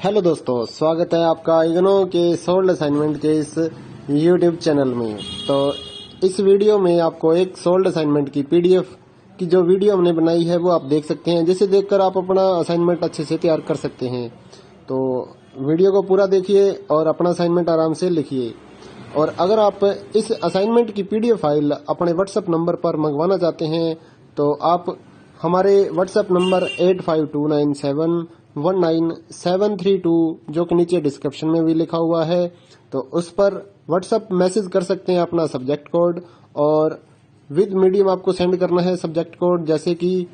Hello दोस्तों, स्वागत है आपका इग्नो के सोल्ड असाइनमेंट के इस यूट्यूब चैनल में। तो इस वीडियो में आपको एक सोल्ड असाइनमेंट की पीडीएफ की जो वीडियो हमने बनाई है वो आप देख सकते हैं, जिसे देखकर आप अपना असाइनमेंट अच्छे से तैयार कर सकते हैं। तो वीडियो को पूरा देखिए और अपना असाइनमेंट आराम से लिखिए। और अगर आप इस असाइनमेंट की पीडीएफ फाइल अपने व्हाट्सएप नंबर पर मंगवाना चाहते हैं तो आप हमारे व्हाट्सएप नंबर 8529719732 जो कि नीचे डिस्क्रिप्शन में भी लिखा हुआ है, तो उस पर व्हाट्सएप मैसेज कर सकते हैं अपना सब्जेक्ट कोड, और विद मीडियम आपको सेंड करना है सब्जेक्ट कोड। जैसे कि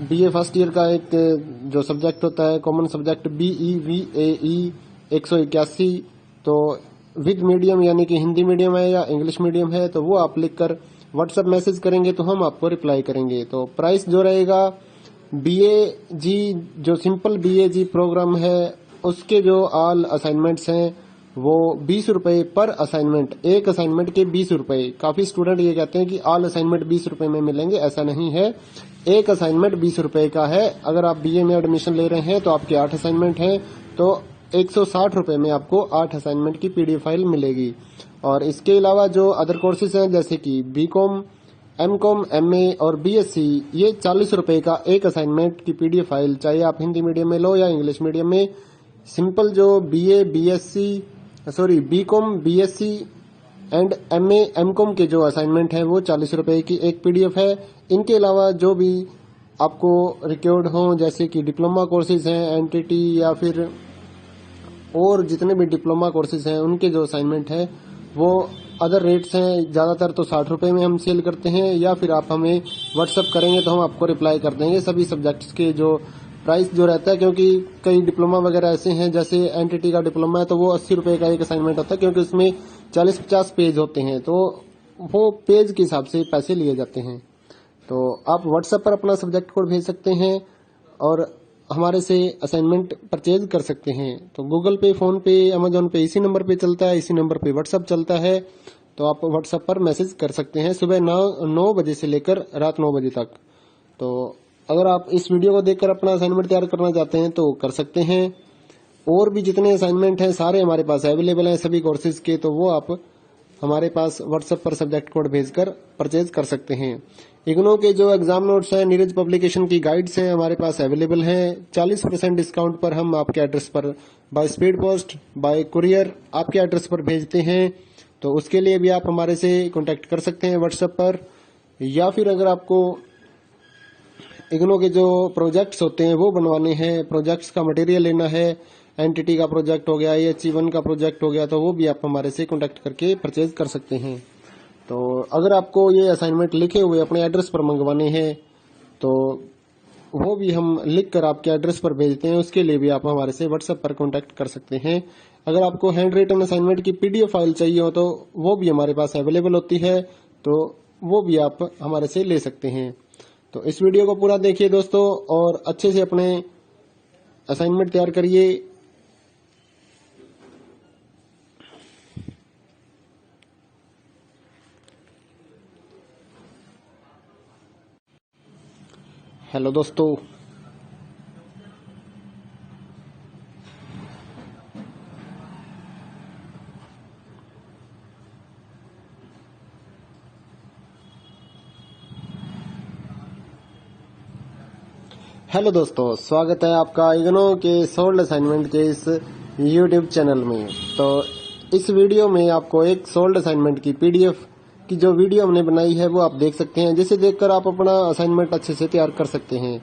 बीए फर्स्ट ईयर का एक जो सब्जेक्ट होता है कॉमन सब्जेक्ट BEVAE 181, तो विद मीडियम यानी कि हिंदी मीडियम है या इंग्लिश मीडियम है, तो वो आप लिखकर व्हाट्सएप मैसेज करेंगे तो हम आपको रिप्लाई करेंगे। तो प्राइस जो रहेगा BAG जो सिंपल BAG प्रोग्राम है उसके जो ऑल असाइनमेंट्स हैं वो 20 रुपए पर असाइनमेंट, एक असाइनमेंट के 20 रुपए। काफी स्टूडेंट ये कहते हैं कि ऑल असाइनमेंट 20 रुपए में मिलेंगे, ऐसा नहीं है। एक असाइनमेंट 20 रुपए का है। अगर आप BA में एडमिशन ले रहे हैं तो आपके 8 असाइनमेंट हैं, तो 160 रुपए में आपको 8 असाइनमेंट की पीडीएफ फाइल मिलेगी। और इसके अलावा जो अदर कोर्सेज हैं जैसे कि BCom, MCom, MA और BSc, ये 40 रुपए का एक असाइनमेंट की पीडीएफ फाइल, चाहे आप हिंदी मीडियम में लो या इंग्लिश मीडियम में। सिंपल जो BCom, BSc and MA, MCom के जो असाइनमेंट है वो 40 रुपए की एक पीडीएफ है। इनके अलावा जो भी आपको रिक्वायर्ड हो, जैसे कि डिप्लोमा कोर्सेज हैं, NTT या फिर और जितने भी डिप्लोमा कोर्सेज हैं उनके जो असाइनमेंट है वो अदर रेट्स हैं। ज्यादातर तो 60 रुपए में हम सेल करते हैं, या फिर आप हमें व्हाट्सएप करेंगे तो हम आपको रिप्लाई कर देंगे सभी सब्जेक्ट्स के जो प्राइस जो रहता है। क्योंकि कई डिप्लोमा वगैरह ऐसे हैं, जैसे NTT का डिप्लोमा है तो वो 80 रुपए का एक असाइनमेंट होता है, क्योंकि उसमें 40-50 पेज होते हैं, तो वो पेज के हिसाब से पैसे लिए जाते हैं। तो आप व्हाट्सएप पर अपना सब्जेक्ट कोड भेज सकते हैं और हमारे से असाइनमेंट परचेज कर सकते हैं। तो गूगल पे, फोन पे, अमेजोन पे इसी नंबर पे चलता है, इसी नंबर पे व्हाट्सएप चलता है। तो आप व्हाट्सएप पर मैसेज कर सकते हैं सुबह 9 बजे से लेकर रात 9 बजे तक। तो अगर आप इस वीडियो को देखकर अपना असाइनमेंट तैयार करना चाहते हैं तो कर सकते हैं। और भी जितने असाइनमेंट हैं सारे हमारे पास अवेलेबल हैं सभी कोर्सेज के, तो वो आप हमारे पास व्हाट्सएप पर सब्जेक्ट कोड भेजकर परचेज कर सकते हैं। इग्नो के जो एग्जाम नोट्स हैं, नीरज पब्लिकेशन की गाइड्स हैं हमारे पास अवेलेबल हैं। 40% डिस्काउंट पर हम आपके एड्रेस पर by speed post, bye courier आपके एड्रेस पर भेजते हैं। तो उसके लिए भी आप हमारे से कांटेक्ट कर सकते हैं व्हाट्सएप पर। या फिर अगर आपको इग्नो के जो प्रोजेक्ट्स होते हैं वो बनवाने हैं, प्रोजेक्ट्स का मटेरियल लेना है, NTT का प्रोजेक्ट हो गया, HE1 का प्रोजेक्ट हो गया, तो वो भी आप हमारे से कांटेक्ट करके परचेज कर सकते हैं। तो अगर आपको ये असाइनमेंट लिखे हुए अपने एड्रेस पर मंगवाने हैं तो वो भी हम लिख कर आपके एड्रेस पर भेजते हैं, उसके लिए भी आप हमारे से व्हाट्सएप पर कांटेक्ट कर सकते हैं। अगर आपको हैंड रिटन असाइनमेंट की पीडीएफ फाइल चाहिए हो तो वो भी हमारे पास अवेलेबल होती है, तो वो भी आप हमारे से ले सकते हैं। तो इस वीडियो को पूरा देखिए दोस्तों और अच्छे से अपने असाइनमेंट तैयार करिए। हेलो दोस्तों, हेलो दोस्तों, स्वागत है आपका इग्नो के सोल्ड असाइनमेंट के इस यूट्यूब चैनल में। तो इस वीडियो में आपको एक सोल्ड असाइनमेंट की पीडीएफ की जो वीडियो हमने बनाई है वो आप देख सकते हैं, जिसे देखकर आप अपना असाइनमेंट अच्छे से तैयार कर सकते हैं।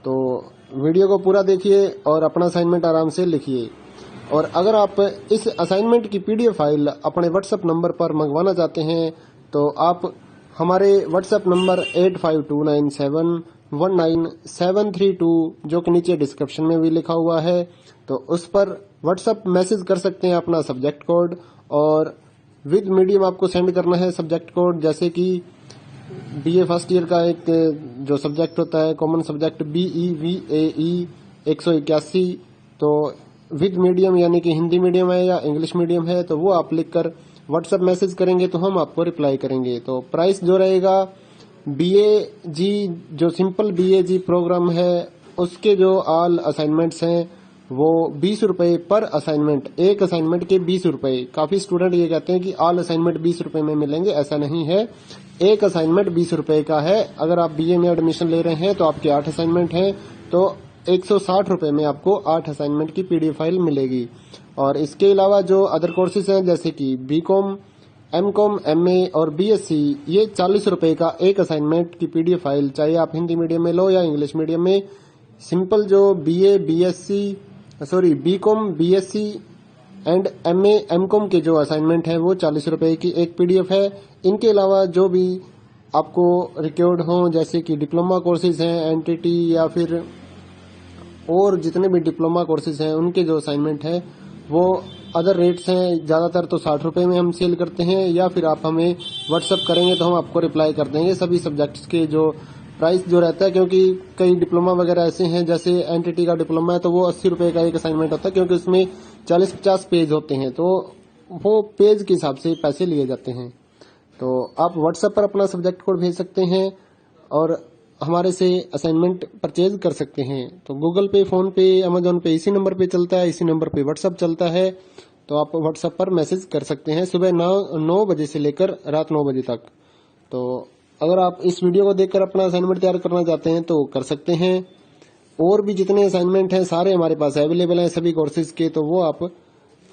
तो वीडियो को पूरा देखिए और अपना असाइनमेंट आराम से लिखिए। और अगर आप इस असाइनमेंट की पीडीएफ फाइल अपने व्हाट्सएप नंबर पर मंगवाना चाहते हैं तो आप हमारे व्हाट्सएप नंबर 8529719732 जो कि नीचे डिस्क्रिप्शन में भी लिखा हुआ है, तो उस पर व्हाट्सएप मैसेज कर सकते हैं अपना सब्जेक्ट कोड, और विद मीडियम आपको सेंड करना है सब्जेक्ट कोड। जैसे कि BA फर्स्ट ईयर का एक जो सब्जेक्ट होता है कॉमन सब्जेक्ट BEVAE 181, तो विद मीडियम यानी कि हिंदी मीडियम है या इंग्लिश मीडियम है, तो वो आप लिखकर व्हाट्सएप मैसेज करेंगे तो हम आपको रिप्लाई करेंगे। तो प्राइस जो रहेगा BAG जो सिंपल BAG प्रोग्राम है उसके जो ऑल असाइनमेंट्स हैं वो 20 रुपए पर असाइनमेंट, एक असाइनमेंट के 20 रुपए। काफी स्टूडेंट ये कहते हैं कि ऑल असाइनमेंट 20 रुपए में मिलेंगे, ऐसा नहीं है। एक असाइनमेंट 20 रुपए का है। अगर आप बीए में एडमिशन ले रहे हैं तो आपके 8 असाइनमेंट हैं, तो 160 रुपए में आपको 8 असाइनमेंट की पीडीएफ फाइल मिलेगी। और इसके अलावा जो अदर कोर्सेज हैं जैसे कि बीकॉम, एमकॉम, एमए और बीएससी, ये 40 रुपए का एक असाइनमेंट की पीडीएफ फाइल, चाहे आप हिंदी मीडियम में लो या इंग्लिश मीडियम में। सिंपल जो BCom, BSc and MA, MCom के जो असाइनमेंट है वो 40 रुपए की एक पीडीएफ है। इनके अलावा जो भी आपको रिक्वायर्ड हो जैसे कि डिप्लोमा कोर्सेज हैं, एनटीटी या फिर और जितने भी डिप्लोमा कोर्सेज हैं उनके जो असाइनमेंट है वो अदर रेट्स हैं। ज्यादातर तो 60 रुपए में हम सेल करते हैं, या फिर आप हमें व्हाट्सअप करेंगे तो हम आपको रिप्लाई कर देंगे सभी सब्जेक्ट्स के जो प्राइस जो रहता है। क्योंकि कई डिप्लोमा वगैरह ऐसे हैं, जैसे एनटीटी का डिप्लोमा है तो वो 80 रुपए का एक असाइनमेंट होता है, क्योंकि उसमें 40-50 पेज होते हैं, तो वो पेज के हिसाब से पैसे लिए जाते हैं। तो आप व्हाट्सएप पर अपना सब्जेक्ट कोड भेज सकते हैं और हमारे से असाइनमेंट परचेज कर सकते हैं। तो गूगल पे, फोन पे, अमेजोन पे इसी नंबर पे चलता है, इसी नंबर पे व्हाट्सएप चलता है। तो आप व्हाट्सएप पर मैसेज कर सकते हैं सुबह 9 बजे से लेकर रात 9 बजे तक। तो अगर आप इस वीडियो को देखकर अपना असाइनमेंट तैयार करना चाहते हैं तो कर सकते हैं। और भी जितने असाइनमेंट हैं सारे हमारे पास अवेलेबल हैं सभी कोर्सेज के, तो वो आप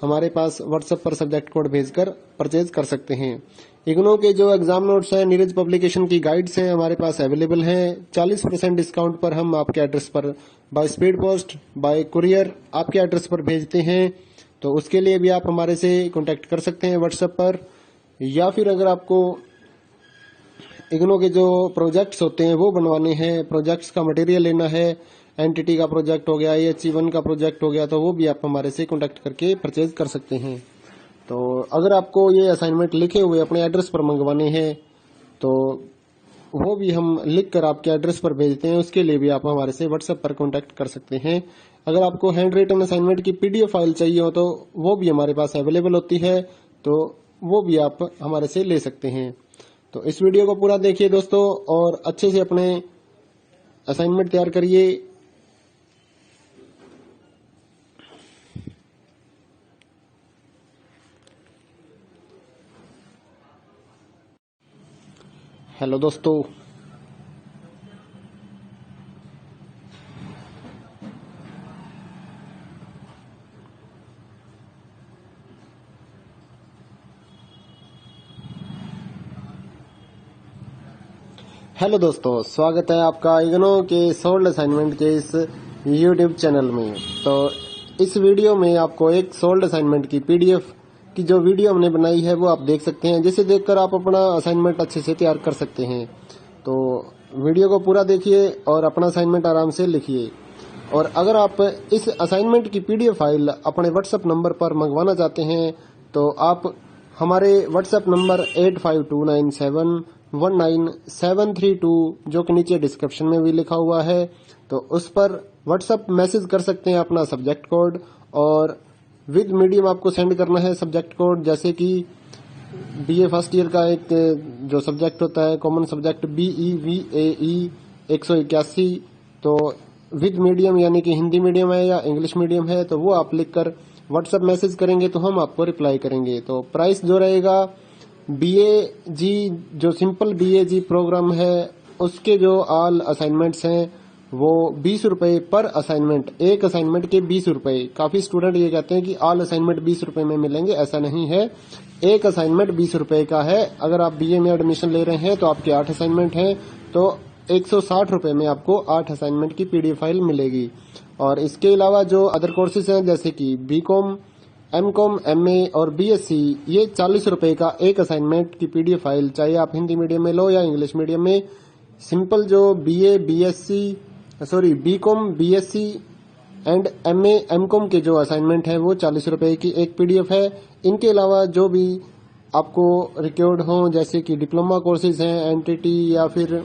हमारे पास व्हाट्सएप पर सब्जेक्ट कोड भेजकर परचेज कर सकते हैं। इग्नो के जो एग्जाम नोट्स हैं, नीरज पब्लिकेशन की गाइड्स हैं हमारे पास अवेलेबल हैं। 40% डिस्काउंट पर हम आपके एड्रेस पर by speed post, bye courier आपके एड्रेस पर भेजते हैं। तो उसके लिए भी आप हमारे से कांटेक्ट कर सकते हैं व्हाट्सएप पर। या फिर अगर आपको इग्नो के जो प्रोजेक्ट्स होते हैं वो बनवाने हैं, प्रोजेक्ट्स का मटेरियल लेना है, एनटीटी का प्रोजेक्ट हो गया, AHE1 का प्रोजेक्ट हो गया, तो वो भी आप हमारे से कांटेक्ट करके परचेज कर सकते हैं। तो अगर आपको ये असाइनमेंट लिखे हुए अपने एड्रेस पर मंगवाने हैं तो वो भी हम लिख कर आपके एड्रेस पर भेजते हैं, उसके लिए भी आप हमारे से व्हाट्सएप पर कांटेक्ट कर सकते हैं। अगर आपको हैंड रिटन असाइनमेंट की पीडीएफ फाइल चाहिए हो तो वो भी हमारे पास अवेलेबल होती है, तो वो भी आप हमारे से ले सकते हैं। तो इस वीडियो को पूरा देखिए दोस्तों और अच्छे से अपने असाइनमेंट तैयार करिए। हेलो दोस्तों, स्वागत है आपका इग्नो के सोल्ड असाइनमेंट के इस यूट्यूब चैनल में। तो इस वीडियो में आपको एक सोल्ड असाइनमेंट की पीडीएफ की जो वीडियो हमने बनाई है वो आप देख सकते हैं, जिसे देखकर आप अपना असाइनमेंट अच्छे से तैयार कर सकते हैं। तो वीडियो को पूरा देखिए और अपना असाइनमेंट आराम से लिखिए। और अगर आप इस असाइनमेंट की पीडीएफ फाइल अपने व्हाट्सएप नंबर पर मंगवाना चाहते हैं तो आप हमारे व्हाट्सएप नंबर 8529719732 जो कि नीचे डिस्क्रिप्शन में भी लिखा हुआ है, तो उस पर व्हाट्सएप मैसेज कर सकते हैं अपना सब्जेक्ट कोड, और विद मीडियम आपको सेंड करना है सब्जेक्ट कोड। जैसे कि बीए फर्स्ट ईयर का एक जो सब्जेक्ट होता है कॉमन सब्जेक्ट BEVAE 181, तो विद मीडियम यानी कि हिंदी मीडियम है या इंग्लिश मीडियम है, तो वो आप लिखकर व्हाट्सएप मैसेज करेंगे तो हम आपको रिप्लाई करेंगे। तो प्राइस जो रहेगा BAG जो सिंपल BAG प्रोग्राम है उसके जो ऑल असाइनमेंट्स हैं वो 20 रुपए पर असाइनमेंट, एक असाइनमेंट के 20 रुपए। काफी स्टूडेंट ये कहते हैं कि ऑल असाइनमेंट 20 रुपए में मिलेंगे, ऐसा नहीं है। एक असाइनमेंट 20 रुपए का है। अगर आप बीए में एडमिशन ले रहे हैं तो आपके 8 असाइनमेंट हैं, तो 160 रुपए में आपको 8 असाइनमेंट की पीडीएफ फाइल मिलेगी। और इसके अलावा जो अदर कोर्सेज हैं जैसे कि बीकॉम, एमकॉम, एमए और बीएससी, ये 40 रुपए का एक असाइनमेंट की पीडीएफ फाइल, चाहे आप हिंदी मीडियम में लो या इंग्लिश मीडियम में। सिंपल जो BCom, BSc and MA, MCom के जो असाइनमेंट है वो 40 रुपए की एक पीडीएफ है। इनके अलावा जो भी आपको रिक्वायर्ड हो जैसे कि डिप्लोमा कोर्सेज हैं, एनटीटी या फिर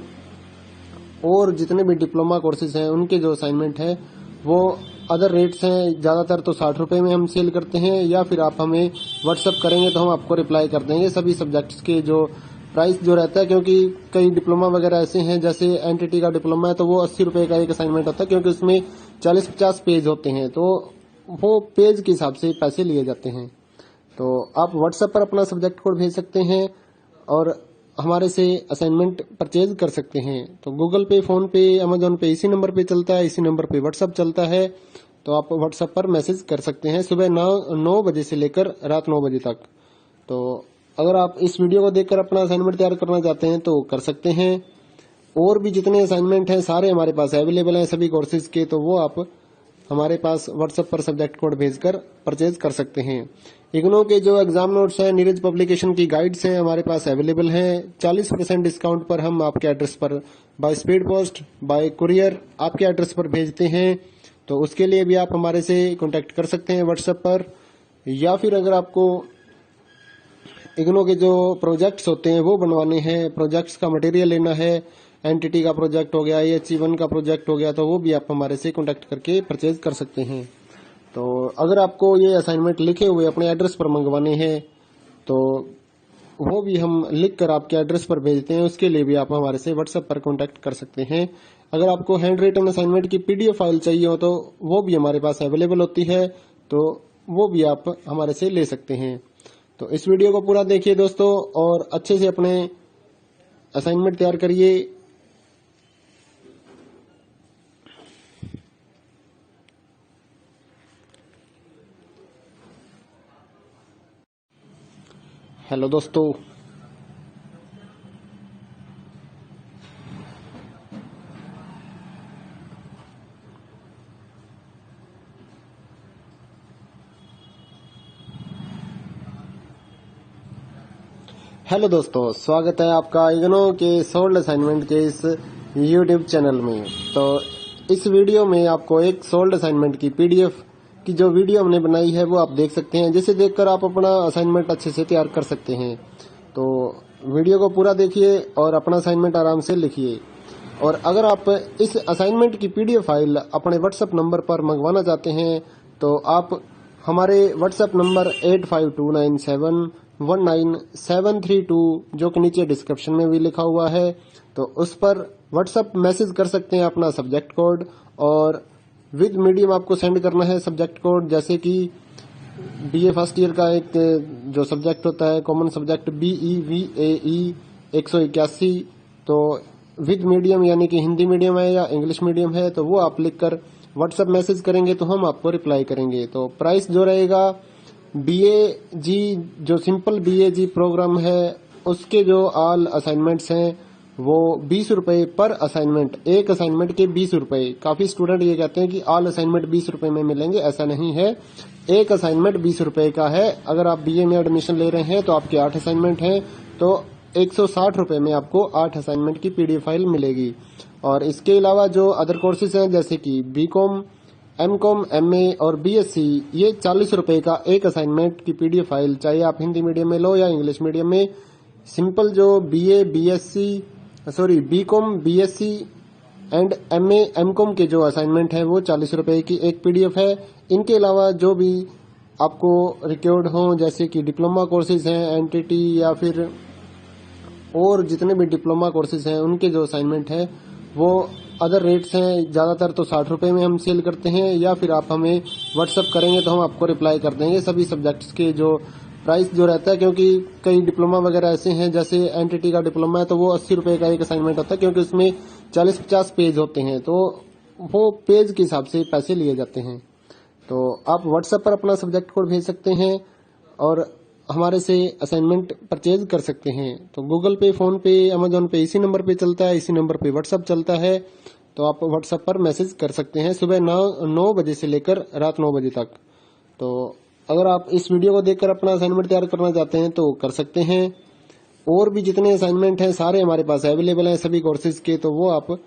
और जितने भी डिप्लोमा कोर्सेज हैं उनके जो असाइनमेंट है वो अदर रेट्स हैं। ज्यादातर तो 60 रुपए में हम सेल करते हैं, या फिर आप हमें व्हाट्सएप करेंगे तो हम आपको रिप्लाई कर देंगे सभी सब्जेक्ट्स के जो प्राइस जो रहता है। क्योंकि कई डिप्लोमा वगैरह ऐसे हैं, जैसे एनटीटी का डिप्लोमा है तो वो 80 रुपए का एक असाइनमेंट होता है, क्योंकि उसमें 40-50 पेज होते हैं, तो वो पेज के हिसाब से पैसे लिए जाते हैं। तो आप व्हाट्सएप पर अपना सब्जेक्ट कोड भेज सकते हैं और हमारे से असाइनमेंट परचेज कर सकते हैं। तो गूगल पे, फोन पे, अमेजोन पे इसी नंबर पे चलता है, इसी नंबर पे व्हाट्सएप चलता है। तो आप व्हाट्सएप पर मैसेज कर सकते हैं सुबह 9 बजे से लेकर रात 9 बजे तक। तो अगर आप इस वीडियो को देखकर अपना असाइनमेंट तैयार करना चाहते हैं तो कर सकते हैं। और भी जितने असाइनमेंट हैं सारे हमारे पास अवेलेबल हैं सभी कोर्सेज के, तो वो आप हमारे पास व्हाट्सएप पर सब्जेक्ट कोड भेजकर परचेज कर सकते हैं। इग्नो के जो एग्जाम नोट्स हैं, नीरज पब्लिकेशन की गाइड्स हैं हमारे पास अवेलेबल हैं। 40% डिस्काउंट पर हम आपके एड्रेस पर by speed post, bye courier आपके एड्रेस पर भेजते हैं। तो उसके लिए भी आप हमारे से कांटेक्ट कर सकते हैं व्हाट्सएप पर। या फिर अगर आपको इग्नो के जो प्रोजेक्ट्स होते हैं वो बनवाने हैं, प्रोजेक्ट्स का मटेरियल लेना है, एनटीटी का प्रोजेक्ट हो गया, AHE1 का प्रोजेक्ट हो गया, तो वो भी आप हमारे से कांटेक्ट करके परचेज कर सकते हैं। तो अगर आपको ये असाइनमेंट लिखे हुए अपने एड्रेस पर मंगवाने हैं तो वो भी हम लिख कर आपके एड्रेस पर भेजते हैं। उसके लिए भी आप हमारे से व्हाट्सएप पर कांटेक्ट कर सकते हैं। अगर आपको हैंड रिटन असाइनमेंट की PDF फाइल चाहिए हो तो वो भी हमारे पास अवेलेबल होती है, तो वो भी आप हमारे से ले सकते हैं। तो इस वीडियो को पूरा देखिए दोस्तों और अच्छे से अपने असाइनमेंट तैयार करिए। हेलो दोस्तों, स्वागत है आपका इग्नो के सोल्ड असाइनमेंट के इस YouTube चैनल में। तो इस वीडियो में आपको एक सोल्ड असाइनमेंट की PDF की जो वीडियो हमने बनाई है वो आप देख सकते हैं, जिसे देखकर आप अपना असाइनमेंट अच्छे से तैयार कर सकते हैं। तो वीडियो को पूरा देखिए और अपना असाइनमेंट आराम से लिखिए। और अगर आप इस असाइनमेंट की PDF फाइल अपने व्हाट्सएप नंबर पर मंगवाना चाहते हैं तो आप हमारे व्हाट्सएप नंबर 8529719732 जो कि नीचे डिस्क्रिप्शन में भी लिखा हुआ है, तो उस पर व्हाट्सएप मैसेज कर सकते हैं अपना सब्जेक्ट कोड। और विद मीडियम आपको सेंड करना है सब्जेक्ट कोड, जैसे कि BA फर्स्ट ईयर का एक जो सब्जेक्ट होता है कॉमन सब्जेक्ट BEVAE 181, तो विद मीडियम यानी कि हिंदी मीडियम है या इंग्लिश मीडियम है, तो वो आप लिखकर व्हाट्सएप मैसेज करेंगे तो हम आपको रिप्लाई करेंगे। तो प्राइस जो रहेगा BAG जो सिंपल BAG प्रोग्राम है उसके जो ऑल असाइनमेंट्स हैं वो 20 रुपए पर असाइनमेंट, एक असाइनमेंट के 20 रुपए। काफी स्टूडेंट ये कहते हैं कि ऑल असाइनमेंट 20 रुपए में मिलेंगे, ऐसा नहीं है। एक असाइनमेंट 20 रुपए का है। अगर आप BA में एडमिशन ले रहे हैं तो आपके 8 असाइनमेंट हैं तो 160 रुपए में आपको 8 असाइनमेंट की PDF फाइल मिलेगी। और इसके अलावा जो अदर कोर्सेज हैं जैसे कि BCom, MCom, MA और BSc, ये 40 रुपए का एक असाइनमेंट की PDF फाइल, चाहे आप हिंदी मीडियम में लो या इंग्लिश मीडियम में। सिंपल जो BCom, BSc and MA, MCom के जो असाइनमेंट है वो 40 रुपए की एक PDF है। इनके अलावा जो भी आपको रिक्वायर्ड हो जैसे कि डिप्लोमा कोर्सेज हैं, NTT या फिर और जितने भी डिप्लोमा कोर्सेज हैं उनके जो असाइनमेंट है वो अदर रेट्स हैं। ज्यादातर तो 60 रुपए में हम सेल करते हैं, या फिर आप हमें व्हाट्सएप करेंगे तो हम आपको रिप्लाई कर देंगे सभी सब्जेक्ट्स के जो प्राइस जो रहता है। क्योंकि कई डिप्लोमा वगैरह ऐसे हैं, जैसे NTT का डिप्लोमा है तो वो 80 रुपए का एक असाइनमेंट होता है, क्योंकि उसमें 40-50 पेज होते हैं, तो वो पेज के हिसाब से पैसे लिए जाते हैं। तो आप व्हाट्सएप पर अपना सब्जेक्ट कोड भेज सकते हैं और हमारे से असाइनमेंट परचेज कर सकते हैं। तो गूगल पे, फोन पे, अमेजोन पे इसी नंबर पे चलता है, इसी नंबर पे व्हाट्सएप चलता है। तो आप व्हाट्सएप पर मैसेज कर सकते हैं सुबह 9 बजे से लेकर रात 9 बजे तक। तो अगर आप इस वीडियो को देखकर अपना असाइनमेंट तैयार करना चाहते हैं तो कर सकते हैं। और भी जितने असाइनमेंट हैं सारे हमारे पास अवेलेबल हैं सभी कोर्सेज के, तो वो आप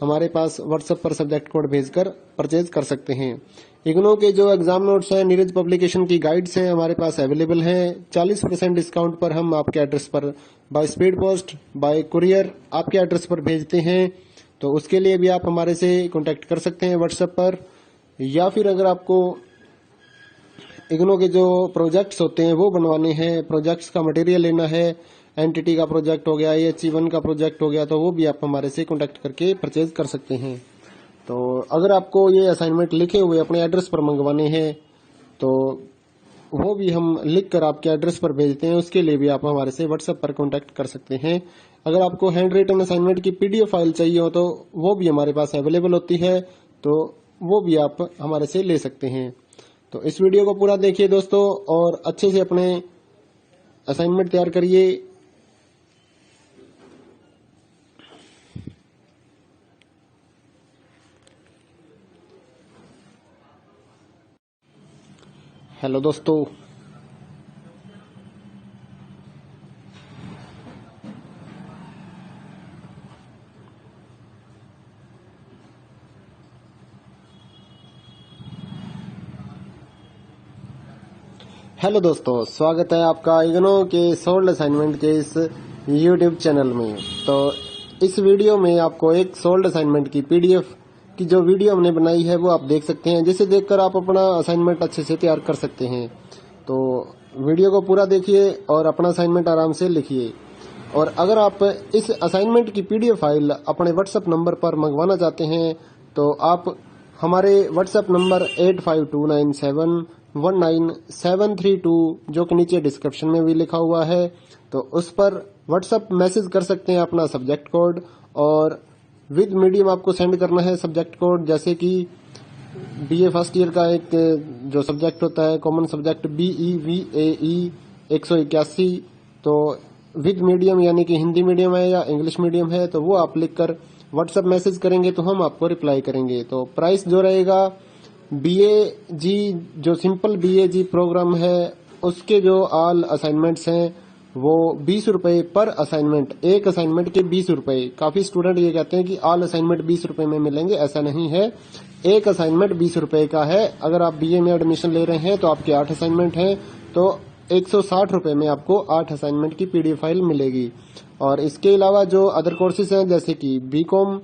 हमारे पास व्हाट्सएप पर सब्जेक्ट कोड भेजकर परचेज कर सकते हैं। इग्नो के जो एग्जाम नोट्स हैं, नीरज पब्लिकेशन की गाइड्स हैं हमारे पास अवेलेबल हैं। 40% डिस्काउंट पर हम आपके एड्रेस पर by speed post, bye courier आपके एड्रेस पर भेजते हैं। तो उसके लिए भी आप हमारे से कांटेक्ट कर सकते हैं व्हाट्सएप पर। या फिर अगर आपको इग्नो के जो प्रोजेक्ट्स होते हैं वो बनवाने हैं, प्रोजेक्ट्स का मटेरियल लेना है, एनटीटी का प्रोजेक्ट हो गया, AHE1 का प्रोजेक्ट हो गया, तो वो भी आप हमारे से कांटेक्ट करके परचेज कर सकते हैं। तो अगर आपको ये असाइनमेंट लिखे हुए अपने एड्रेस पर मंगवाने हैं तो वो भी हम लिख कर आपके एड्रेस पर भेजते हैं। उसके लिए भी आप हमारे से व्हाट्सएप पर कांटेक्ट कर सकते हैं। अगर आपको हैंड रिटन असाइनमेंट की पीडीएफ फाइल चाहिए हो तो वो भी हमारे पास अवेलेबल होती है, तो वो भी आप हमारे से ले सकते हैं। तो इस वीडियो को पूरा देखिए दोस्तों और अच्छे से अपने असाइनमेंट तैयार करिए। हेलो दोस्तों, स्वागत है आपका इग्नो के सोल्ड असाइनमेंट के इस यूट्यूब चैनल में। तो इस वीडियो में आपको एक सोल्ड असाइनमेंट की पीडीएफ की जो वीडियो हमने बनाई है वो आप देख सकते हैं, जिसे देखकर आप अपना असाइनमेंट अच्छे से तैयार कर सकते हैं। तो वीडियो को पूरा देखिए और अपना असाइनमेंट आराम से लिखिए। और अगर आप इस असाइनमेंट की पीडीएफ फाइल अपने व्हाट्सएप नंबर पर मंगवाना चाहते हैं तो आप हमारे व्हाट्सएप नंबर 8529719732 जो कि नीचे डिस्क्रिप्शन में भी लिखा हुआ है, तो उस पर व्हाट्सएप मैसेज कर सकते हैं अपना सब्जेक्ट कोड, और विद मीडियम आपको सेंड करना है सब्जेक्ट कोड। जैसे कि बीए फर्स्ट ईयर का एक जो सब्जेक्ट होता है कॉमन सब्जेक्ट BEVAE 181, तो विद मीडियम यानी कि हिंदी मीडियम है या इंग्लिश मीडियम है तो वो आप लिखकर व्हाट्सएप मैसेज करेंगे तो हम आपको रिप्लाई करेंगे। तो प्राइस जो रहेगा BAG जो सिंपल BAG प्रोग्राम है उसके जो ऑल असाइनमेंट्स हैं वो 20 रुपए पर असाइनमेंट, एक असाइनमेंट के 20 रुपए। काफी स्टूडेंट ये कहते हैं कि ऑल असाइनमेंट 20 रुपए में मिलेंगे, ऐसा नहीं है। एक असाइनमेंट 20 रुपए का है। अगर आप BA में एडमिशन ले रहे हैं तो आपके 8 असाइनमेंट हैं तो 160 रुपए में आपको 8 असाइनमेंट की पीडीएफ फाइल मिलेगी। और इसके अलावा जो अदर कोर्सेज हैं जैसे कि BCom,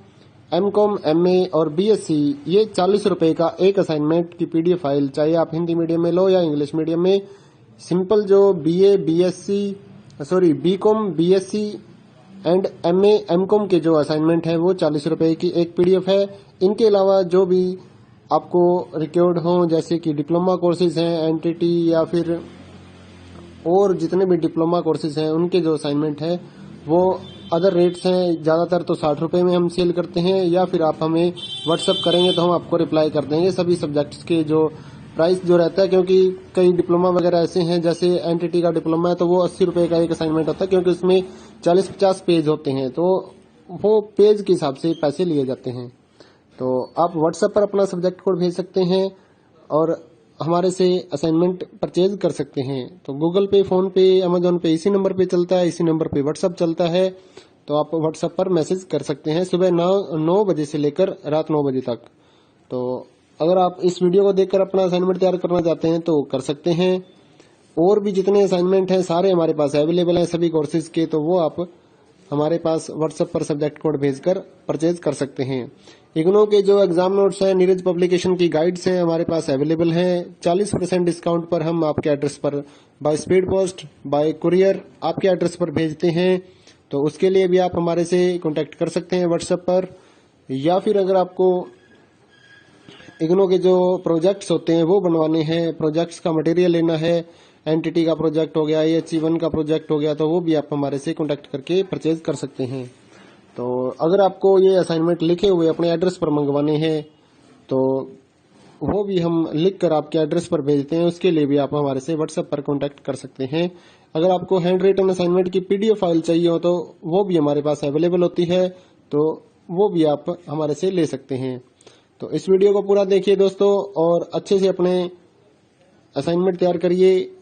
MCom, MA और BSc, ये 40 रुपए का एक असाइनमेंट की पीडीएफ फाइल, चाहे आप हिंदी मीडियम में लो या इंग्लिश मीडियम में। सिंपल जो BCom, BSc and MA, MCom के जो असाइनमेंट है वो 40 रुपए की एक पीडीएफ है। इनके अलावा जो भी आपको रिक्वायर्ड हो जैसे कि डिप्लोमा कोर्सेज हैं NTT या फिर और जितने भी डिप्लोमा कोर्सेज हैं उनके जो असाइनमेंट है वो अदर रेट्स हैं। ज्यादातर तो 60 रुपए में हम सेल करते हैं, या फिर आप हमें व्हाट्सएप करेंगे तो हम आपको रिप्लाई कर देंगे सभी सब्जेक्ट्स के जो प्राइस जो रहता है। क्योंकि कई डिप्लोमा वगैरह ऐसे हैं, जैसे NTT का डिप्लोमा है तो वो 80 रुपए का एक असाइनमेंट होता है, क्योंकि उसमें 40-50 पेज होते हैं तो वो पेज के हिसाब से पैसे लिए जाते हैं। तो आप व्हाट्सएप पर अपना सब्जेक्ट कोड भेज सकते हैं और हमारे से असाइनमेंट परचेज कर सकते हैं। तो गूगल पे, फोन पे, अमेजोन पे इसी नंबर पे चलता है, इसी नंबर पे व्हाट्सएप चलता है। तो आप व्हाट्सएप पर मैसेज कर सकते हैं सुबह 9 बजे से लेकर रात 9 बजे तक। तो अगर आप इस वीडियो को देखकर अपना असाइनमेंट तैयार करना चाहते हैं तो कर सकते हैं। और भी जितने असाइनमेंट हैं सारे हमारे पास अवेलेबल हैं सभी कोर्सेज के, तो वो आप हमारे पास व्हाट्सएप पर सब्जेक्ट कोड भेजकर परचेज कर सकते हैं। इग्नो के जो एग्जाम नोट्स हैं, नीरज पब्लिकेशन की गाइड्स हैं हमारे पास अवेलेबल हैं। 40% डिस्काउंट पर हम आपके एड्रेस पर by speed post, bye courier आपके एड्रेस पर भेजते हैं। तो उसके लिए भी आप हमारे से कांटेक्ट कर सकते हैं व्हाट्सएप पर। या फिर अगर आपको इग्नो के जो प्रोजेक्ट्स होते हैं वो बनवाने हैं, प्रोजेक्ट्स का मटेरियल लेना है, NTT का प्रोजेक्ट हो गया, AHE1 का प्रोजेक्ट हो गया, तो वो भी आप हमारे से कांटेक्ट करके परचेज कर सकते हैं। तो अगर आपको ये असाइनमेंट लिखे हुए अपने एड्रेस पर मंगवाने हैं तो वो भी हम लिख कर आपके एड्रेस पर भेजते हैं। उसके लिए भी आप हमारे से व्हाट्सएप पर कांटेक्ट कर सकते हैं। अगर आपको हैंड रिटन असाइनमेंट की पीडीएफ फाइल चाहिए हो तो वो भी हमारे पास अवेलेबल होती है, तो वो भी आप हमारे से ले सकते हैं। तो इस वीडियो को पूरा देखिए दोस्तों और अच्छे से अपने असाइनमेंट तैयार करिए।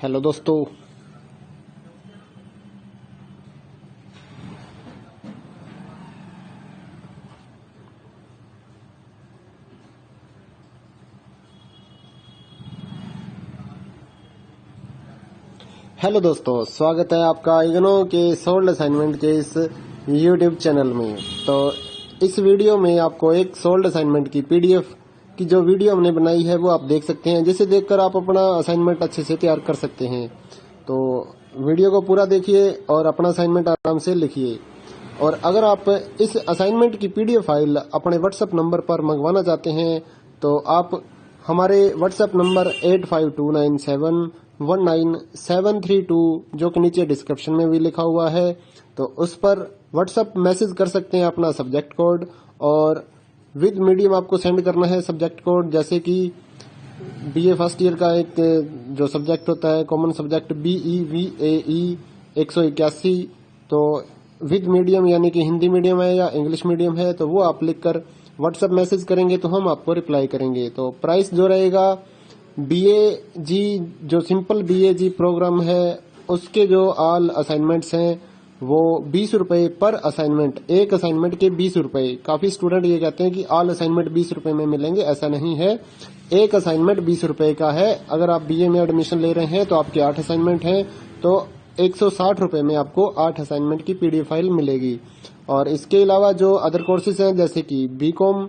हेलो दोस्तों, स्वागत है आपका इग्नो के सोल्ड असाइनमेंट के इस यूट्यूब चैनल में। तो इस वीडियो में आपको एक सोल्ड असाइनमेंट की पीडीएफ की जो वीडियो हमने बनाई है वो आप देख सकते हैं, जिसे देखकर आप अपना असाइनमेंट अच्छे से तैयार कर सकते हैं। तो वीडियो को पूरा देखिए और अपना असाइनमेंट आराम से लिखिए। और अगर आप इस असाइनमेंट की पीडीएफ फाइल अपने व्हाट्सएप नंबर पर मंगवाना चाहते हैं तो आप हमारे व्हाट्सएप नंबर 8529719732 जो कि नीचे डिस्क्रिप्शन में भी लिखा हुआ है, तो उस पर व्हाट्सएप मैसेज कर सकते हैं अपना सब्जेक्ट कोड, और विद मीडियम आपको सेंड करना है सब्जेक्ट कोड। जैसे कि बीए फर्स्ट ईयर का एक जो सब्जेक्ट होता है कॉमन सब्जेक्ट BEVAE 181, तो विद मीडियम यानी कि हिंदी मीडियम है या इंग्लिश मीडियम है तो वो आप लिखकर व्हाट्सएप मैसेज करेंगे तो हम आपको रिप्लाई करेंगे। तो प्राइस जो रहेगा BAG जो सिंपल BAG प्रोग्राम है उसके जो ऑल असाइनमेंट्स हैं वो 20 रुपए पर असाइनमेंट, एक असाइनमेंट के 20 रुपए। काफी स्टूडेंट ये कहते हैं कि ऑल असाइनमेंट 20 रुपए में मिलेंगे, ऐसा नहीं है। एक असाइनमेंट 20 रुपए का है। अगर आप BA में एडमिशन ले रहे हैं तो आपके 8 असाइनमेंट हैं तो 160 रुपए में आपको 8 असाइनमेंट की पीडीएफ फाइल मिलेगी। और इसके अलावा जो अदर कोर्सेज हैं जैसे कि BCom,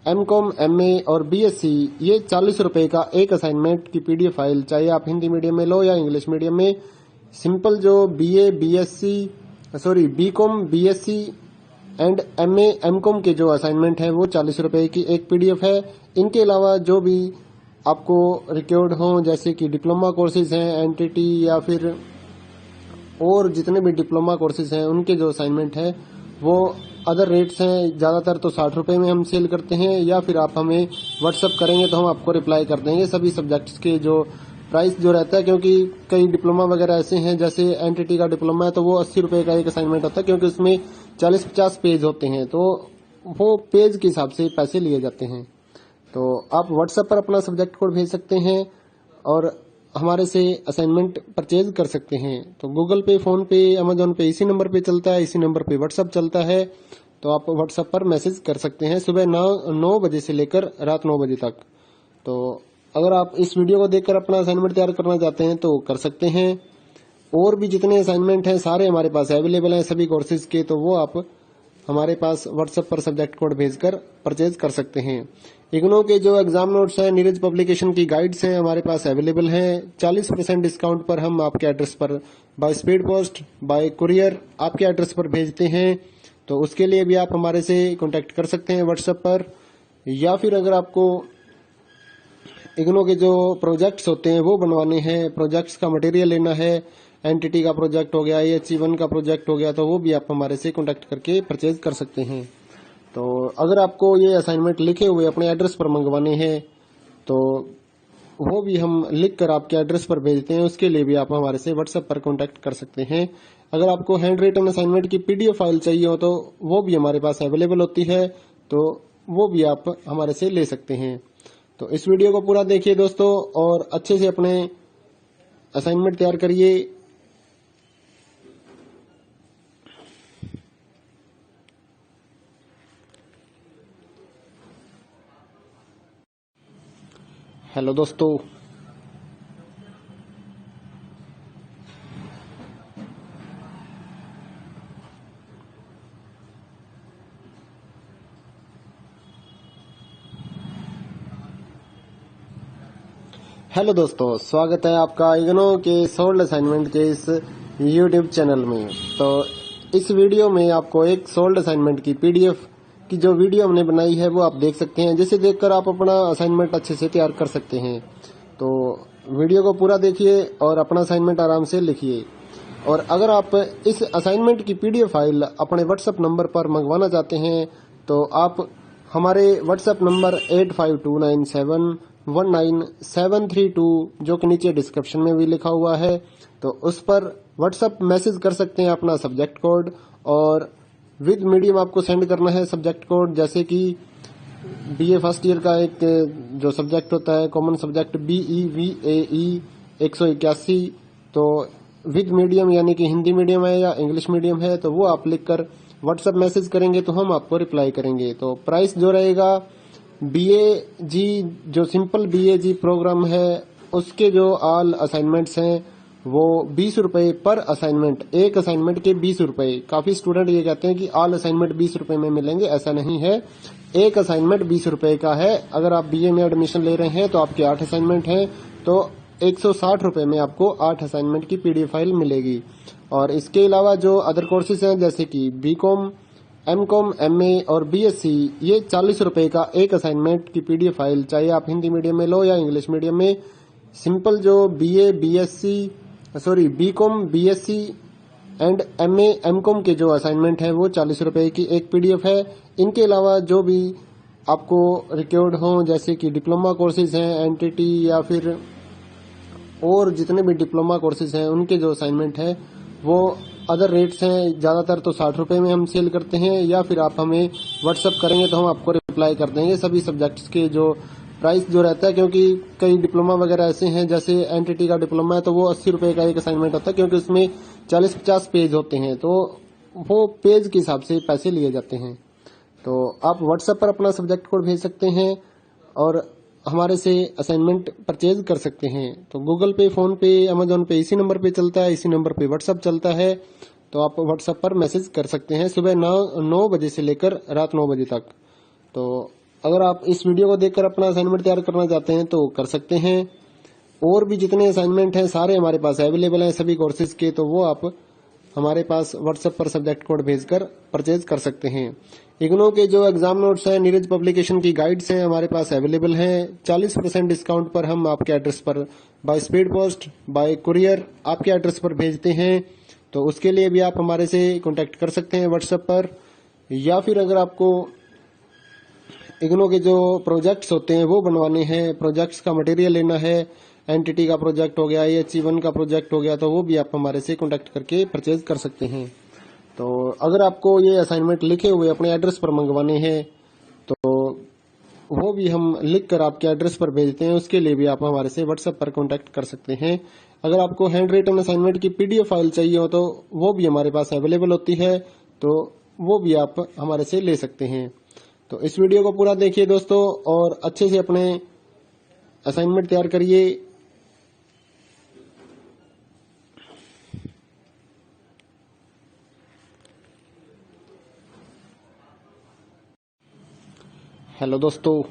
MCom, MA और BSc, ये 40 रुपए का एक असाइनमेंट की पीडीएफ फाइल, चाहे आप हिंदी मीडियम में लो या इंग्लिश मीडियम में। सिंपल जो BCom, BSc and MA, MCom के जो असाइनमेंट है वो 40 रुपए की एक पीडीएफ है। इनके अलावा जो भी आपको रिक्वायर्ड हो जैसे कि डिप्लोमा कोर्सेज हैं NTT या फिर और जितने भी डिप्लोमा कोर्सेज हैं उनके जो असाइनमेंट है वो अदर रेट्स हैं। ज्यादातर तो 60 रुपए में हम सेल करते हैं, या फिर आप हमें व्हाट्सअप करेंगे तो हम आपको रिप्लाई कर देंगे सभी सब्जेक्ट्स के जो प्राइस जो रहता है। क्योंकि कई डिप्लोमा वगैरह ऐसे हैं जैसे NTT का डिप्लोमा है तो वो 80 रुपए का एक असाइनमेंट होता है, क्योंकि उसमें 40-50 पेज होते हैं तो वो पेज के हिसाब से पैसे लिए जाते हैं। तो आप व्हाट्सएप पर अपना सब्जेक्ट कोड भेज सकते हैं और हमारे से असाइनमेंट परचेज कर सकते हैं। तो गूगल पे, फोन पे, अमेजोन पे इसी नंबर पे चलता है, इसी नंबर पे व्हाट्सएप चलता है। तो आप व्हाट्सएप पर मैसेज कर सकते हैं सुबह 9 बजे से लेकर रात 9 बजे तक। तो अगर आप इस वीडियो को देखकर अपना असाइनमेंट तैयार करना चाहते हैं तो कर सकते हैं। और भी जितने असाइनमेंट हैं सारे हमारे पास अवेलेबल हैं सभी कोर्सेज के, तो वो आप हमारे पास व्हाट्सएप पर सब्जेक्ट कोड भेजकर परचेज कर सकते हैं। इग्नो के जो एग्जाम नोट्स हैं, नीरज पब्लिकेशन की गाइड्स हैं हमारे पास अवेलेबल हैं। 40% डिस्काउंट पर हम आपके एड्रेस पर by speed post, bye courier आपके एड्रेस पर भेजते हैं। तो उसके लिए भी आप हमारे से कांटेक्ट कर सकते हैं व्हाट्सएप पर। या फिर अगर आपको इग्नो के जो प्रोजेक्ट्स होते हैं वो बनवाने हैं, प्रोजेक्ट्स का मटेरियल लेना है, NTT का प्रोजेक्ट हो गया, AHE1 का प्रोजेक्ट हो गया, तो वो भी आप हमारे से कांटेक्ट करके परचेज कर सकते हैं। तो अगर आपको ये असाइनमेंट लिखे हुए अपने एड्रेस पर मंगवाने हैं तो वो भी हम लिख कर आपके एड्रेस पर भेजते हैं, उसके लिए भी आप हमारे से व्हाट्सएप पर कांटेक्ट कर सकते हैं। अगर आपको हैंड रिटन असाइनमेंट की पीडीएफ फाइल चाहिए हो तो वो भी हमारे पास अवेलेबल होती है, तो वो भी आप हमारे से ले सकते हैं। तो इस वीडियो को पूरा देखिए दोस्तों और अच्छे से अपने असाइनमेंट तैयार करिए। हेलो दोस्तों, स्वागत है आपका इग्नो के सोल्ड असाइनमेंट के इस यूट्यूब चैनल में। तो इस वीडियो में आपको एक सोल्ड असाइनमेंट की पीडीएफ की जो वीडियो हमने बनाई है वो आप देख सकते हैं, जिसे देखकर आप अपना असाइनमेंट अच्छे से तैयार कर सकते हैं। तो वीडियो को पूरा देखिए और अपना असाइनमेंट आराम से लिखिए। और अगर आप इस असाइनमेंट की पीडीएफ फाइल अपने व्हाट्सएप नंबर पर मंगवाना चाहते हैं तो आप हमारे व्हाट्सएप नंबर 8529719732 जो कि नीचे डिस्क्रिप्शन में भी लिखा हुआ है, तो उस पर व्हाट्सएप मैसेज कर सकते हैं अपना सब्जेक्ट कोड, और विद मीडियम आपको सेंड करना है सब्जेक्ट कोड। जैसे कि BA फर्स्ट ईयर का एक जो सब्जेक्ट होता है कॉमन सब्जेक्ट BEVAE 181, तो विद मीडियम यानी कि हिंदी मीडियम है या इंग्लिश मीडियम है तो वो आप लिखकर व्हाट्सएप मैसेज करेंगे तो हम आपको रिप्लाई करेंगे। तो प्राइस जो रहेगा BAG जो सिंपल BAG प्रोग्राम है उसके जो ऑल असाइनमेंट्स हैं वो 20 रुपए पर असाइनमेंट, एक असाइनमेंट के 20 रुपए। काफी स्टूडेंट ये कहते हैं कि ऑल असाइनमेंट 20 रुपए में मिलेंगे, ऐसा नहीं है। एक असाइनमेंट 20 रुपए का है। अगर आप बीए में एडमिशन ले रहे हैं तो आपके 8 असाइनमेंट हैं, तो 160 रुपए में आपको 8 असाइनमेंट की पीडीएफ फाइल मिलेगी। और इसके अलावा जो अदर कोर्सेज हैं जैसे कि बीकॉम, एमकॉम, एमए और बीएससी, ये 40 रुपए का एक असाइनमेंट की पीडीएफ फाइल, चाहे आप हिंदी मीडियम में लो या इंग्लिश मीडियम में। सिंपल जो BCom, BSc and MA, MCom के जो असाइनमेंट है वो 40 रुपए की एक पीडीएफ है। इनके अलावा जो भी आपको रिक्वायर्ड हो जैसे कि डिप्लोमा कोर्सेज हैं, एनटीटी या फिर और जितने भी डिप्लोमा कोर्सेज हैं उनके जो असाइनमेंट है वो अदर रेट्स हैं। ज्यादातर तो 60 रुपए में हम सेल करते हैं, या फिर आप हमें व्हाट्सअप करेंगे तो हम आपको रिप्लाई कर देंगे सभी सब्जेक्ट्स के जो प्राइस जो रहता है। क्योंकि कई डिप्लोमा वगैरह ऐसे हैं, जैसे एनटीटी का डिप्लोमा है तो वो 80 रुपए का एक असाइनमेंट होता है, क्योंकि उसमें 40-50 पेज होते हैं, तो वो पेज के हिसाब से पैसे लिए जाते हैं। तो आप व्हाट्सएप पर अपना सब्जेक्ट कोड भेज सकते हैं और हमारे से असाइनमेंट परचेज कर सकते हैं। तो गूगल पे, फोन पे, अमेजोन पे इसी नंबर पे चलता है, इसी नंबर पे व्हाट्सएप चलता है। तो आप व्हाट्सएप पर मैसेज कर सकते हैं सुबह 9 बजे से लेकर रात 9 बजे तक। तो अगर आप इस वीडियो को देखकर अपना असाइनमेंट तैयार करना चाहते हैं तो कर सकते हैं। और भी जितने असाइनमेंट हैं सारे हमारे पास अवेलेबल हैं सभी कोर्सेज के, तो वो आप हमारे पास व्हाट्सएप पर सब्जेक्ट कोड भेजकर परचेज कर सकते हैं। इग्नो के जो एग्जाम नोट्स हैं, नीरज पब्लिकेशन की गाइड्स हैं हमारे पास अवेलेबल हैं। 40% डिस्काउंट पर हम आपके एड्रेस पर by speed post, bye courier आपके एड्रेस पर भेजते हैं। तो उसके लिए भी आप हमारे से कांटेक्ट कर सकते हैं व्हाट्सएप पर। या फिर अगर आपको इग्नो के जो प्रोजेक्ट्स होते हैं वो बनवाने हैं, प्रोजेक्ट्स का मटेरियल लेना है, एनटीटी का प्रोजेक्ट हो गया, EH1 का प्रोजेक्ट हो गया, तो वो भी आप हमारे से कांटेक्ट करके परचेज कर सकते हैं। तो अगर आपको ये असाइनमेंट लिखे हुए अपने एड्रेस पर मंगवाने हैं तो वो भी हम लिख कर आपके एड्रेस पर भेजते हैं, उसके लिए भी आप हमारे से व्हाट्सएप पर कांटेक्ट कर सकते हैं। अगर आपको हैंड रिटन असाइनमेंट की पीडीएफ फाइल चाहिए हो तो वो भी हमारे पास अवेलेबल होती है, तो वो भी आप हमारे से ले सकते हैं। तो इस वीडियो को पूरा देखिए दोस्तों और अच्छे से अपने असाइनमेंट तैयार करिए। हेलो दोस्तों,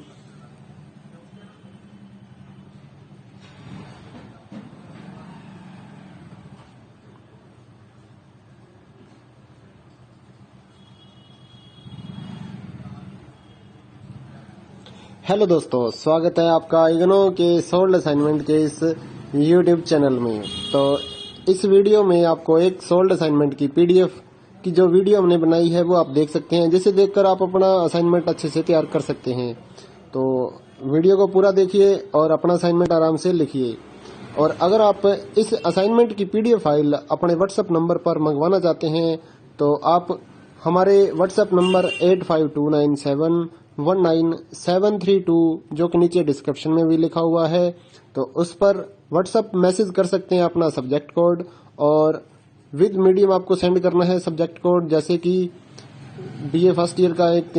स्वागत है आपका इग्नो के सोल्ड असाइनमेंट के इस यूट्यूब चैनल में। तो इस वीडियो में आपको एक सोल्ड असाइनमेंट की पीडीएफ की जो वीडियो हमने बनाई है वो आप देख सकते हैं, जिसे देखकर आप अपना असाइनमेंट अच्छे से तैयार कर सकते हैं। तो वीडियो को पूरा देखिए और अपना असाइनमेंट आराम से लिखिए। और अगर आप इस असाइनमेंट की पीडीएफ फाइल अपने व्हाट्सएप नंबर पर मंगवाना चाहते हैं तो आप हमारे व्हाट्सएप नंबर 8529719732 जो कि नीचे डिस्क्रिप्शन में भी लिखा हुआ है, तो उस पर व्हाट्सएप मैसेज कर सकते हैं अपना सब्जेक्ट कोड, और विद मीडियम आपको सेंड करना है सब्जेक्ट कोड। जैसे कि बीए फर्स्ट ईयर का एक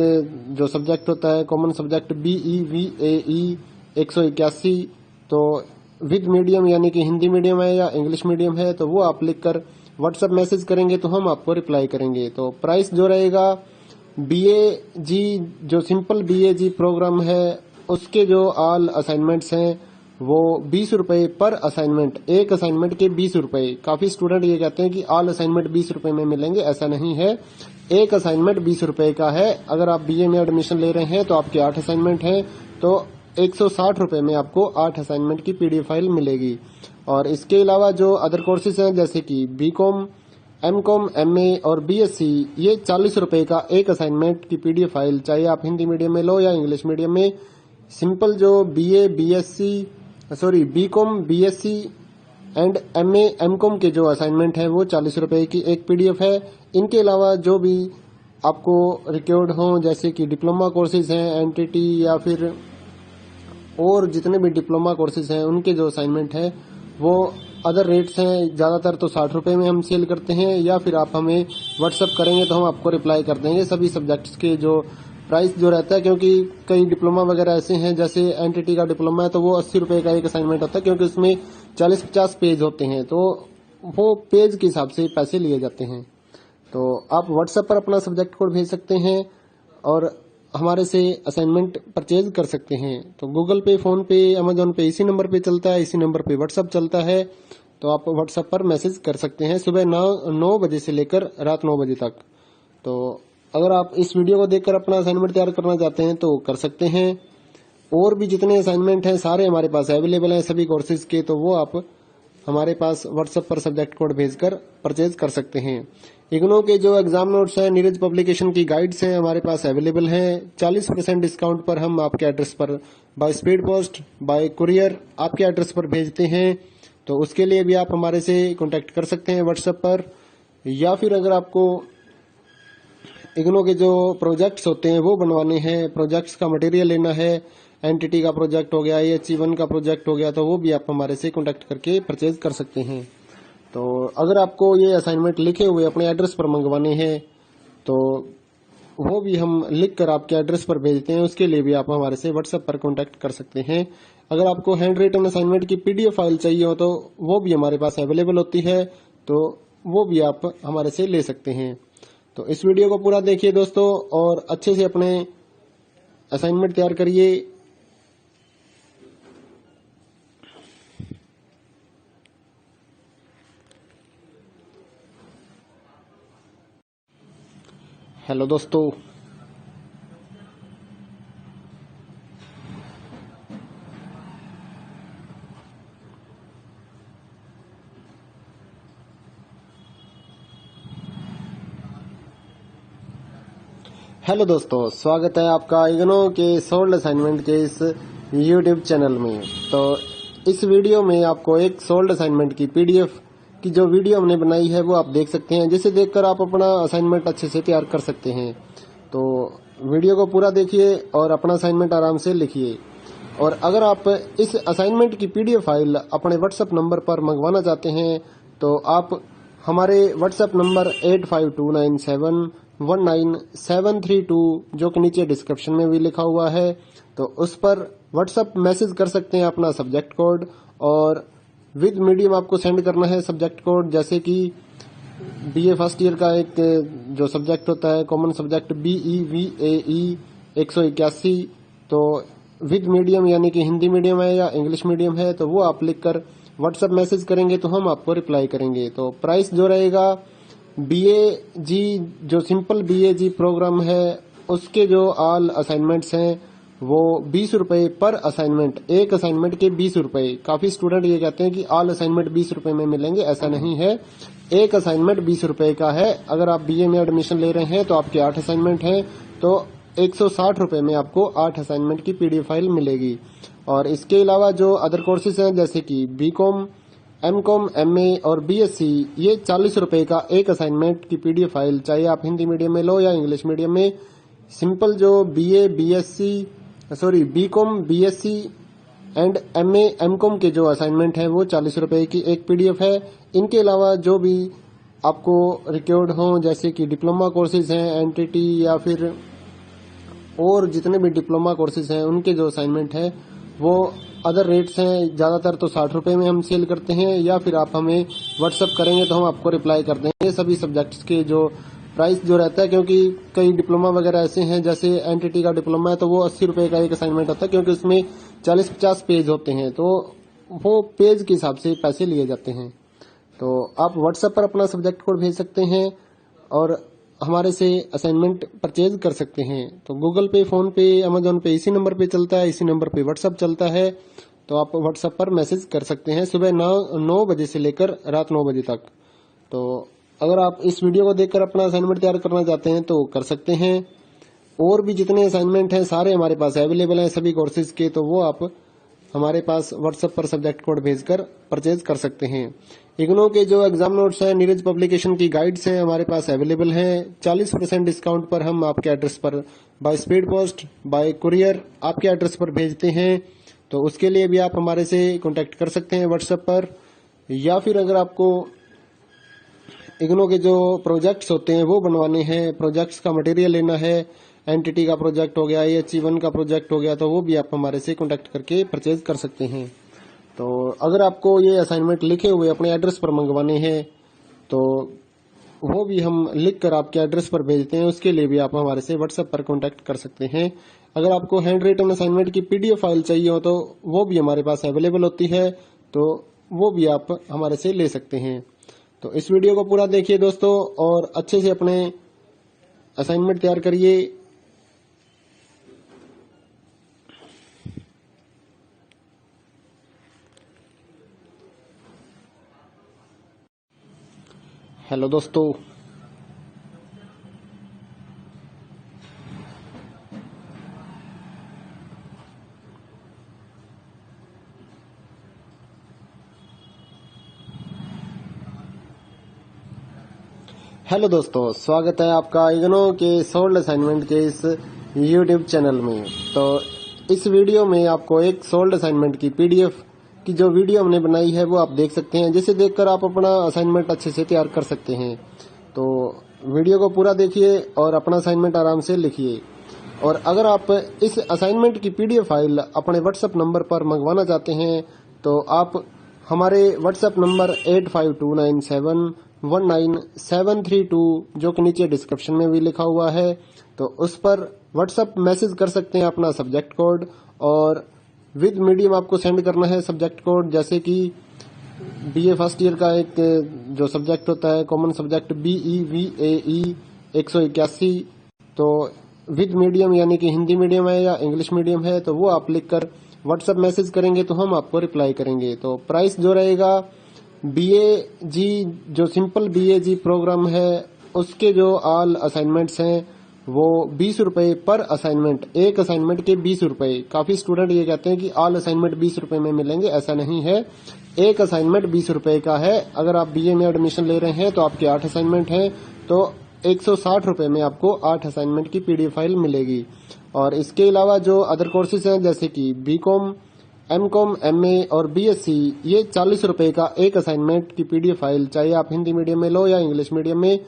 जो सब्जेक्ट होता है कॉमन सब्जेक्ट BEVAE 181, तो विद मीडियम यानी कि हिंदी मीडियम है या इंग्लिश मीडियम है, तो वो आप लिखकर व्हाट्सएप मैसेज करेंगे तो हम आपको रिप्लाई करेंगे। तो प्राइस जो रहेगा BAG जो सिंपल BAG प्रोग्राम है उसके जो ऑल असाइनमेंट्स हैं वो 20 रुपए पर असाइनमेंट, एक असाइनमेंट के 20 रुपए। काफी स्टूडेंट ये कहते हैं कि ऑल असाइनमेंट 20 रुपए में मिलेंगे, ऐसा नहीं है। एक असाइनमेंट 20 रुपए का है। अगर आप बीए में एडमिशन ले रहे हैं तो आपके 8 असाइनमेंट हैं, तो 160 रुपए में आपको 8 असाइनमेंट की पीडीएफ फाइल मिलेगी। और इसके अलावा जो अदर कोर्सेज हैं जैसे कि बीकॉम, एमकॉम, एमए और बीएससी, ये 40 रुपए का एक असाइनमेंट की पीडीएफ फाइल, चाहे आप हिंदी मीडियम में लो या इंग्लिश मीडियम में। सिंपल जो BCom, BSc and MA, MCom के जो असाइनमेंट है वो 40 रुपए की एक पीडीएफ है। इनके अलावा जो भी आपको रिक्वायर्ड हो जैसे कि डिप्लोमा कोर्सेज हैं, एनटीटी या फिर और जितने भी डिप्लोमा कोर्सेज हैं उनके जो असाइनमेंट है वो अदर रेट्स हैं। ज्यादातर तो 60 रुपए में हम सेल करते हैं, या फिर आप हमें व्हाट्सएप करेंगे तो हम आपको रिप्लाई कर देंगे सभी सब्जेक्ट्स के जो प्राइस जो रहता है। क्योंकि कई डिप्लोमा वगैरह ऐसे हैं, जैसे एनटीटी का डिप्लोमा है तो वो 80 रुपए का एक असाइनमेंट होता है, क्योंकि उसमें 40-50 पेज होते हैं, तो वो पेज के हिसाब से पैसे लिए जाते हैं। तो आप व्हाट्सएप पर अपना सब्जेक्ट कोड भेज सकते हैं और हमारे से असाइनमेंट परचेज कर सकते हैं। तो गूगल पे, फोन पे, अमेजोन पे इसी नंबर पे चलता है, इसी नंबर पे व्हाट्सअप चलता है। तो आप व्हाट्सएप पर मैसेज कर सकते हैं सुबह 9 बजे से लेकर रात 9 बजे तक। तो अगर आप इस वीडियो को देखकर अपना असाइनमेंट तैयार करना चाहते हैं तो कर सकते हैं। और भी जितने असाइनमेंट हैं सारे हमारे पास अवेलेबल हैं सभी कोर्सेज के, तो वो आप हमारे पास व्हाट्सएप पर सब्जेक्ट कोड भेजकर परचेज कर सकते हैं। इग्नो के जो एग्जाम नोट्स हैं, नीरज पब्लिकेशन की गाइड्स हैं हमारे पास अवेलेबल हैं। 40% डिस्काउंट पर हम आपके एड्रेस पर by speed post, bye courier आपके एड्रेस पर भेजते हैं। तो उसके लिए भी आप हमारे से कांटेक्ट कर सकते हैं व्हाट्सएप पर। या फिर अगर आपको इग्नो के जो प्रोजेक्ट्स होते हैं वो बनवाने हैं, प्रोजेक्ट्स का मटेरियल लेना है, एनटीटी का प्रोजेक्ट हो गया, AHE1 का प्रोजेक्ट हो गया, तो वो भी आप हमारे से कांटेक्ट करके परचेज कर सकते हैं। तो अगर आपको ये असाइनमेंट लिखे हुए अपने एड्रेस पर मंगवाने हैं तो वो भी हम लिख कर आपके एड्रेस पर भेजते हैं। उसके लिए भी आप हमारे से व्हाट्सएप पर कांटेक्ट कर सकते हैं। अगर आपको हैंड रिटन असाइनमेंट की PDF फाइल चाहिए हो तो वो भी हमारे पास अवेलेबल होती है, तो वो भी आप हमारे से ले सकते हैं। तो इस वीडियो को पूरा देखिए दोस्तों और अच्छे से अपने असाइनमेंट तैयार करिए। हेलो दोस्तों, स्वागत है आपका इग्नो के सोल्ड असाइनमेंट के इस YouTube चैनल में। तो इस वीडियो में आपको एक सोल्ड असाइनमेंट की PDF की जो वीडियो हमने बनाई है वो आप देख सकते हैं, जिसे देखकर आप अपना असाइनमेंट अच्छे से तैयार कर सकते हैं। तो वीडियो को पूरा देखिए और अपना असाइनमेंट आराम से लिखिए। और अगर आप इस असाइनमेंट की PDF फाइल अपने व्हाट्सएप नंबर पर मंगवाना चाहते हैं तो आप हमारे व्हाट्सएप नंबर 8529719732 जो कि नीचे डिस्क्रिप्शन में भी लिखा हुआ है, तो उस पर व्हाट्सएप मैसेज कर सकते हैं अपना सब्जेक्ट कोड। और विद मीडियम आपको सेंड करना है सब्जेक्ट कोड, जैसे कि BA फर्स्ट ईयर का एक जो सब्जेक्ट होता है कॉमन सब्जेक्ट BEVAE 181, तो विद मीडियम यानी कि हिंदी मीडियम है या इंग्लिश मीडियम है, तो वो आप लिखकर व्हाट्सएप मैसेज करेंगे तो हम आपको रिप्लाई करेंगे। तो प्राइस जो रहेगा BAG जो सिंपल BAG प्रोग्राम है उसके जो ऑल असाइनमेंट्स हैं वो 20 रुपए पर असाइनमेंट, एक असाइनमेंट के 20 रुपए। काफी स्टूडेंट ये कहते हैं कि ऑल असाइनमेंट 20 रुपए में मिलेंगे, ऐसा नहीं है। एक असाइनमेंट 20 रुपए का है। अगर आप BA में एडमिशन ले रहे हैं तो आपके 8 असाइनमेंट हैं, तो 160 रुपए में आपको 8 असाइनमेंट की PDF फाइल मिलेगी। और इसके अलावा जो अदर कोर्सेज हैं जैसे कि BCom, MCom, MA और BSc, ये 40 रुपए का एक असाइनमेंट की PDF फाइल, चाहे आप हिंदी मीडियम में लो या इंग्लिश मीडियम में। सिंपल जो BCom, BSc and MA, MCom के जो असाइनमेंट है वो 40 रुपए की एक PDF है। इनके अलावा जो भी आपको रिक्वायर्ड हो जैसे कि डिप्लोमा कोर्सेज हैं, NTT या फिर और जितने भी डिप्लोमा कोर्सेज हैं उनके जो असाइनमेंट है वो अदर रेट्स हैं। ज्यादातर तो 60 रुपए में हम सेल करते हैं, या फिर आप हमें व्हाट्सएप करेंगे तो हम आपको रिप्लाई कर देंगे सभी सब्जेक्ट्स के जो प्राइस जो रहता है। क्योंकि कई डिप्लोमा वगैरह ऐसे हैं, जैसे NTT का डिप्लोमा है तो वो 80 रुपए का एक असाइनमेंट होता है, क्योंकि उसमें 40-50 पेज होते हैं, तो वो पेज के हिसाब से पैसे लिए जाते हैं। तो आप व्हाट्सएप पर अपना सब्जेक्ट कोड भेज सकते हैं और हमारे से असाइनमेंट परचेज कर सकते हैं। तो गूगल पे, फोन पे, अमेजोन पे इसी नंबर पे चलता है, इसी नंबर पे व्हाट्सएप चलता है। तो आप व्हाट्सएप पर मैसेज कर सकते हैं सुबह 9 बजे से लेकर रात 9 बजे तक। तो अगर आप इस वीडियो को देखकर अपना असाइनमेंट तैयार करना चाहते हैं तो कर सकते हैं। और भी जितने असाइनमेंट हैं सारे हमारे पास अवेलेबल हैं सभी कोर्सेज के, तो वो आप हमारे पास व्हाट्सएप पर सब्जेक्ट कोड भेजकर परचेज कर सकते हैं। इग्नो के जो एग्जाम नोट्स हैं, नीरज पब्लिकेशन की गाइड्स हैं हमारे पास अवेलेबल हैं। 40% डिस्काउंट पर हम आपके एड्रेस पर by speed post, bye courier आपके एड्रेस पर भेजते हैं। तो उसके लिए भी आप हमारे से कांटेक्ट कर सकते हैं व्हाट्सएप पर। या फिर अगर आपको इग्नो के जो प्रोजेक्ट्स होते हैं वो बनवाने हैं, प्रोजेक्ट्स का मटेरियल लेना है, एनटीटी का प्रोजेक्ट हो गया, AHE1 का प्रोजेक्ट हो गया, तो वो भी आप हमारे से कांटेक्ट करके परचेज कर सकते हैं। तो अगर आपको ये असाइनमेंट लिखे हुए अपने एड्रेस पर मंगवाने हैं तो वो भी हम लिख कर आपके एड्रेस पर भेजते हैं। उसके लिए भी आप हमारे से व्हाट्सएप पर कांटेक्ट कर सकते हैं। अगर आपको हैंड रिटन असाइनमेंट की पीडीएफ फाइल चाहिए हो तो वो भी हमारे पास अवेलेबल होती है, तो वो भी आप हमारे से ले सकते हैं। तो इस वीडियो को पूरा देखिए दोस्तों और अच्छे से अपने असाइनमेंट तैयार करिए। हेलो दोस्तों, स्वागत है आपका इग्नो के सोल्ड असाइनमेंट के इस यूट्यूब चैनल में। तो इस वीडियो में आपको एक सोल्ड असाइनमेंट की पीडीएफ की जो वीडियो हमने बनाई है वो आप देख सकते हैं, जिसे देखकर आप अपना असाइनमेंट अच्छे से तैयार कर सकते हैं। तो वीडियो को पूरा देखिए और अपना असाइनमेंट आराम से लिखिए। और अगर आप इस असाइनमेंट की पीडीएफ फाइल अपने व्हाट्सएप नंबर पर मंगवाना चाहते हैं तो आप हमारे व्हाट्सएप नंबर 8529719732 जो कि नीचे डिस्क्रिप्शन में भी लिखा हुआ है, तो उस पर व्हाट्सएप मैसेज कर सकते हैं अपना सब्जेक्ट कोड, और विद मीडियम आपको सेंड करना है सब्जेक्ट कोड। जैसे कि बीए फर्स्ट ईयर का एक जो सब्जेक्ट होता है कॉमन सब्जेक्ट BEVAE 181, तो विद मीडियम यानी कि हिंदी मीडियम है या इंग्लिश मीडियम है तो वो आप लिखकर व्हाट्सएप मैसेज करेंगे तो हम आपको रिप्लाई करेंगे। तो प्राइस जो रहेगा BAG जो सिंपल BAG प्रोग्राम है उसके जो ऑल असाइनमेंट्स हैं वो 20 रुपए पर असाइनमेंट, एक असाइनमेंट के 20 रुपए। काफी स्टूडेंट ये कहते हैं कि ऑल असाइनमेंट 20 रुपए में मिलेंगे, ऐसा नहीं है। एक असाइनमेंट 20 रुपए का है। अगर आप BA में एडमिशन ले रहे हैं तो आपके 8 असाइनमेंट हैं तो 160 रुपए में आपको 8 असाइनमेंट की पीडीएफ फाइल मिलेगी। और इसके अलावा जो अदर कोर्सेज हैं जैसे कि BCom, MCom, MA और BSc, ये 40 रुपए का एक असाइनमेंट की पीडीएफ फाइल, चाहे आप हिंदी मीडियम में लो या इंग्लिश मीडियम में।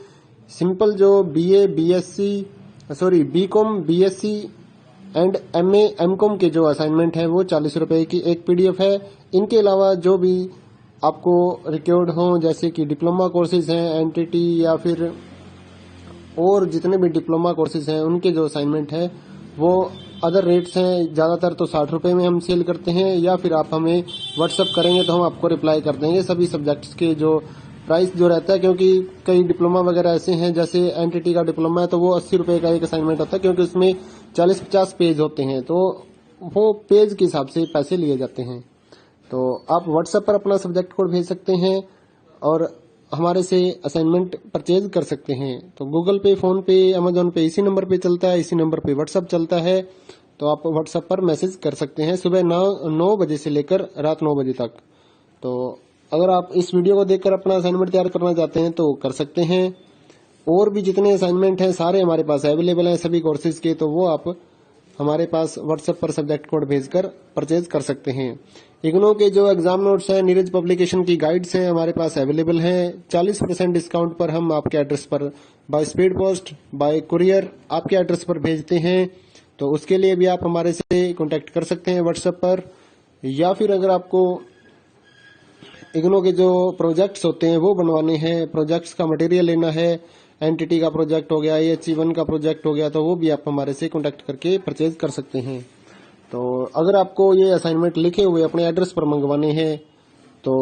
सिंपल जो BCom, BSc and MA, MCom के जो असाइनमेंट है वो 40 रुपए की एक पीडीएफ है। इनके अलावा जो भी आपको रिक्वायर्ड हो जैसे कि डिप्लोमा कोर्सेज हैं NTT या फिर और जितने भी डिप्लोमा कोर्सेज हैं उनके जो असाइनमेंट है वो अदर रेट्स हैं। ज्यादातर तो 60 रुपए में हम सेल करते हैं, या फिर आप हमें व्हाट्सएप करेंगे तो हम आपको रिप्लाई कर देंगे सभी सब्जेक्ट्स के जो प्राइस जो रहता है। क्योंकि कई डिप्लोमा वगैरह ऐसे हैं जैसे NTT का डिप्लोमा है तो वो 80 रुपए का एक असाइनमेंट होता है, क्योंकि उसमें 40-50 पेज होते हैं तो वो पेज के हिसाब से पैसे लिए जाते हैं। तो आप व्हाट्सएप पर अपना सब्जेक्ट कोड भेज सकते हैं और हमारे से असाइनमेंट परचेज कर सकते हैं। तो गूगल पे, फोन पे, अमेजोन पे इसी नंबर पे चलता है, इसी नंबर पे व्हाट्सएप चलता है। तो आप व्हाट्सएप पर मैसेज कर सकते हैं सुबह 9 बजे से लेकर रात 9 बजे तक। तो अगर आप इस वीडियो को देखकर अपना असाइनमेंट तैयार करना चाहते हैं तो कर सकते हैं। और भी जितने असाइनमेंट हैं सारे हमारे पास अवेलेबल हैं सभी कोर्सेज के, तो वो आप हमारे पास व्हाट्सएप पर सब्जेक्ट कोड भेजकर परचेज कर सकते हैं। इग्नो के जो एग्जाम नोट्स हैं, नीरज पब्लिकेशन की गाइड्स हैं हमारे पास अवेलेबल हैं। 40% डिस्काउंट पर हम आपके एड्रेस पर by speed post, bye courier आपके एड्रेस पर भेजते हैं। तो उसके लिए भी आप हमारे से कांटेक्ट कर सकते हैं व्हाट्सएप पर। या फिर अगर आपको इग्नो के जो प्रोजेक्ट्स होते हैं वो बनवाने हैं, प्रोजेक्ट्स का मटेरियल लेना है, NTT का प्रोजेक्ट हो गया, AHE1 का प्रोजेक्ट हो गया, तो वो भी आप हमारे से कांटेक्ट करके परचेज कर सकते हैं। तो अगर आपको ये असाइनमेंट लिखे हुए अपने एड्रेस पर मंगवाने हैं तो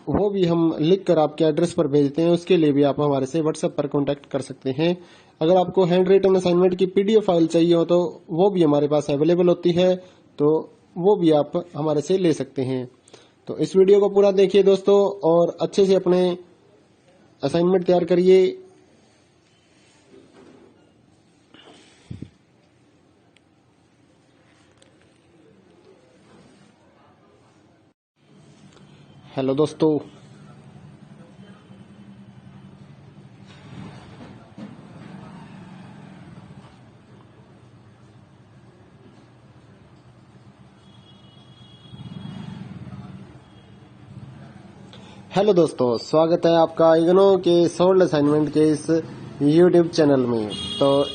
वो भी हम लिख कर आपके एड्रेस पर भेजते हैं। उसके लिए भी आप हमारे से व्हाट्सएप पर कांटेक्ट कर सकते हैं। अगर आपको हैंड रिटन असाइनमेंट की पीडीएफ फाइल चाहिए हो तो वो भी हमारे पास अवेलेबल होती है, तो वो भी आप हमारे से ले सकते हैं। तो इस वीडियो को पूरा देखिए दोस्तों और अच्छे से अपने असाइनमेंट तैयार करिए। हेलो दोस्तों, स्वागत है आपका इग्नो के सोल्ड असाइनमेंट के इस यूट्यूब चैनल में। तो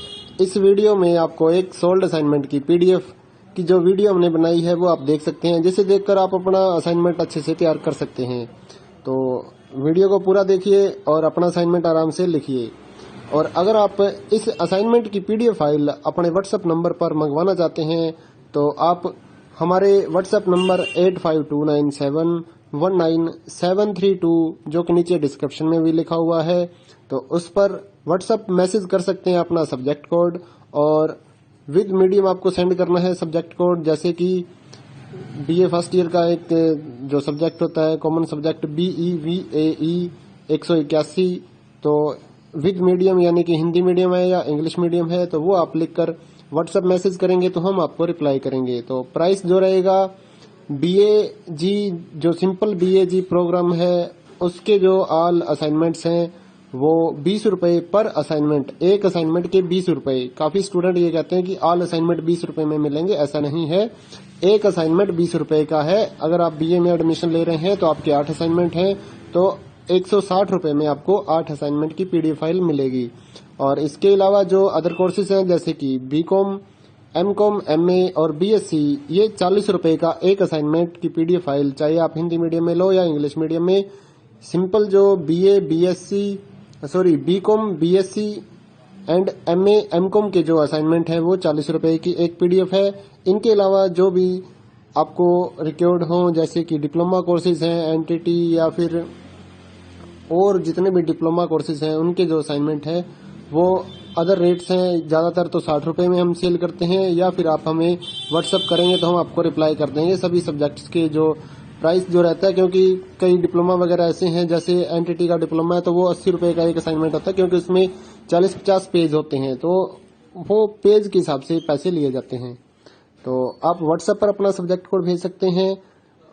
इस वीडियो में आपको एक सोल्ड असाइनमेंट की पीडीएफ की जो वीडियो हमने बनाई है वो आप देख सकते हैं, जिसे देखकर आप अपना असाइनमेंट अच्छे से तैयार कर सकते हैं। तो वीडियो को पूरा देखिए और अपना असाइनमेंट आराम से लिखिए। और अगर आप इस असाइनमेंट की पीडीएफ फाइल अपने व्हाट्सएप नंबर पर मंगवाना चाहते हैं तो आप हमारे व्हाट्सएप नंबर 8529719732 जो कि नीचे डिस्क्रिप्शन में भी लिखा हुआ है, तो उस पर व्हाट्सएप मैसेज कर सकते हैं अपना सब्जेक्ट कोड, और विद मीडियम आपको सेंड करना है सब्जेक्ट कोड। जैसे कि बीए फर्स्ट ईयर का एक जो सब्जेक्ट होता है कॉमन सब्जेक्ट BEVAE 181, तो विद मीडियम यानी कि हिंदी मीडियम है या इंग्लिश मीडियम है, तो वो आप लिखकर व्हाट्सएप मैसेज करेंगे तो हम आपको रिप्लाई करेंगे। तो प्राइस जो रहेगा BAG जो सिंपल BAG प्रोग्राम है उसके जो ऑल असाइनमेंट्स हैं वो 20 रुपए पर असाइनमेंट, एक असाइनमेंट के 20 रुपए। काफी स्टूडेंट ये कहते हैं कि ऑल असाइनमेंट 20 रुपए में मिलेंगे, ऐसा नहीं है। एक असाइनमेंट 20 रुपए का है। अगर आप BA में एडमिशन ले रहे हैं तो आपके 8 असाइनमेंट हैं, तो 160 रुपए में आपको 8 असाइनमेंट की पीडीएफ फाइल मिलेगी। और इसके अलावा जो अदर कोर्सेज हैं जैसे कि BCom, MCom, MA और BSc, ये 40 रुपए का एक असाइनमेंट की पीडीएफ फाइल, चाहे आप हिंदी मीडियम में लो या इंग्लिश मीडियम में। सिंपल जो BCom, BSc and MA, MCom के जो असाइनमेंट है वो 40 रुपए की एक पीडीएफ है। इनके अलावा जो भी आपको रिक्वायर्ड हो जैसे कि डिप्लोमा कोर्सेज हैं, NTT या फिर और जितने भी डिप्लोमा कोर्सेज हैं उनके जो असाइनमेंट है वो अदर रेट्स हैं। ज्यादातर तो 60 रुपए में हम सेल करते हैं, या फिर आप हमें व्हाट्सअप करेंगे तो हम आपको रिप्लाई कर देंगे सभी सब्जेक्ट्स के जो प्राइस जो रहता है। क्योंकि कई डिप्लोमा वगैरह ऐसे हैं, जैसे NTT का डिप्लोमा है तो वो 80 रुपए का एक असाइनमेंट होता है, क्योंकि उसमें 40-50 पेज होते हैं, तो वो पेज के हिसाब से पैसे लिए जाते हैं। तो आप व्हाट्सएप पर अपना सब्जेक्ट कोड भेज सकते हैं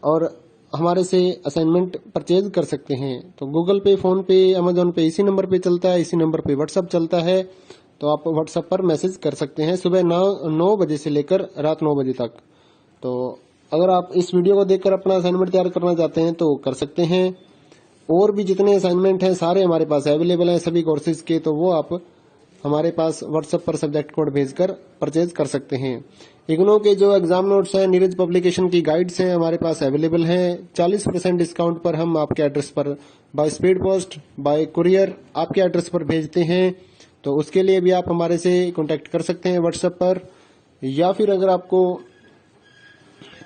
और हमारे से असाइनमेंट परचेज कर सकते हैं। तो गूगल पे, फोन पे, अमेजोन पे इसी नंबर पे चलता है, इसी नंबर पे व्हाट्सएप चलता है। तो आप व्हाट्सएप पर मैसेज कर सकते हैं सुबह 9 बजे से लेकर रात 9 बजे तक। तो अगर आप इस वीडियो को देखकर अपना असाइनमेंट तैयार करना चाहते हैं तो कर सकते हैं। और भी जितने असाइनमेंट हैं सारे हमारे पास अवेलेबल हैं सभी कोर्सेज के, तो वो आप हमारे पास व्हाट्सएप पर सब्जेक्ट कोड भेजकर परचेज कर सकते हैं। इग्नो के जो एग्जाम नोट्स हैं, नीरज पब्लिकेशन की गाइड्स हैं हमारे पास अवेलेबल हैं। 40% डिस्काउंट पर हम आपके एड्रेस पर by speed post, bye courier आपके एड्रेस पर भेजते हैं। तो उसके लिए भी आप हमारे से कांटेक्ट कर सकते हैं व्हाट्सएप पर। या फिर अगर आपको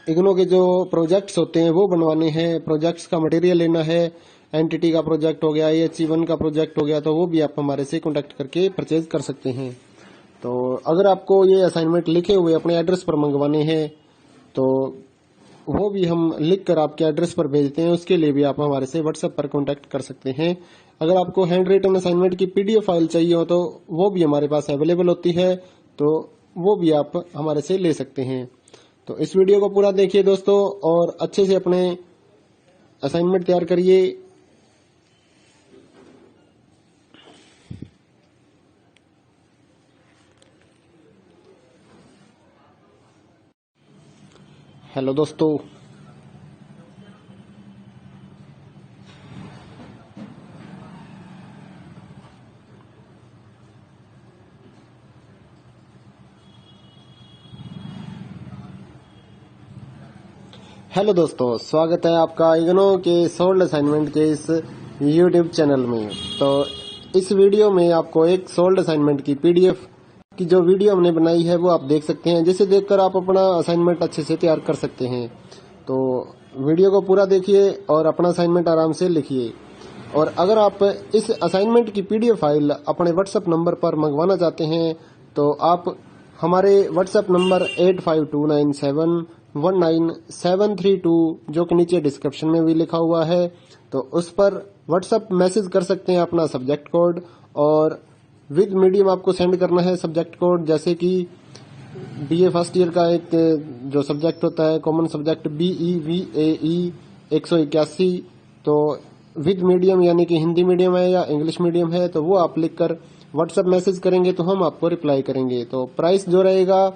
इग्नो के जो प्रोजेक्ट्स होते हैं वो बनवाने हैं, प्रोजेक्ट्स का मटेरियल लेना है, NTT का प्रोजेक्ट हो गया, HE1 का प्रोजेक्ट हो गया, तो वो भी आप हमारे से कांटेक्ट करके परचेज कर सकते हैं। तो अगर आपको ये असाइनमेंट लिखे हुए अपने एड्रेस पर मंगवाने हैं तो वो भी हम लिखकर आपके एड्रेस पर भेजते हैं, उसके लिए भी आप हमारे से व्हाट्सएप पर कांटेक्ट कर सकते हैं। अगर आपको हैंड रिटन असाइनमेंट की पीडीएफ फाइल चाहिए हो तो वो भी हमारे पास अवेलेबल होती है, तो वो भी आप हमारे से ले सकते हैं। तो इस वीडियो को पूरा देखिए दोस्तों और अच्छे से अपने असाइनमेंट तैयार करिए। हेलो दोस्तों, स्वागत है आपका इग्नो के सोल्ड असाइनमेंट के इस यूट्यूब चैनल में। तो इस वीडियो में आपको एक सोल्ड असाइनमेंट की पीडीएफ की जो वीडियो हमने बनाई है वो आप देख सकते हैं, जिसे देखकर आप अपना असाइनमेंट अच्छे से तैयार कर सकते हैं। तो वीडियो को पूरा देखिए और अपना असाइनमेंट आराम से लिखिए। और अगर आप इस असाइनमेंट की पीडीएफ फाइल अपने व्हाट्सएप नंबर पर मंगवाना चाहते हैं तो आप हमारे व्हाट्सएप नंबर 8529719732 जो कि नीचे डिस्क्रिप्शन में भी लिखा हुआ है, तो उस पर व्हाट्सएप मैसेज कर सकते हैं अपना सब्जेक्ट कोड, और विद मीडियम आपको सेंड करना है सब्जेक्ट कोड। जैसे कि BA फर्स्ट ईयर का एक जो सब्जेक्ट होता है कॉमन सब्जेक्ट BEVAE 181, तो विद मीडियम यानी कि हिंदी मीडियम है या इंग्लिश मीडियम है, तो वो आप लिखकर व्हाट्सएप मैसेज करेंगे तो हम आपको रिप्लाई करेंगे। तो प्राइस जो रहेगा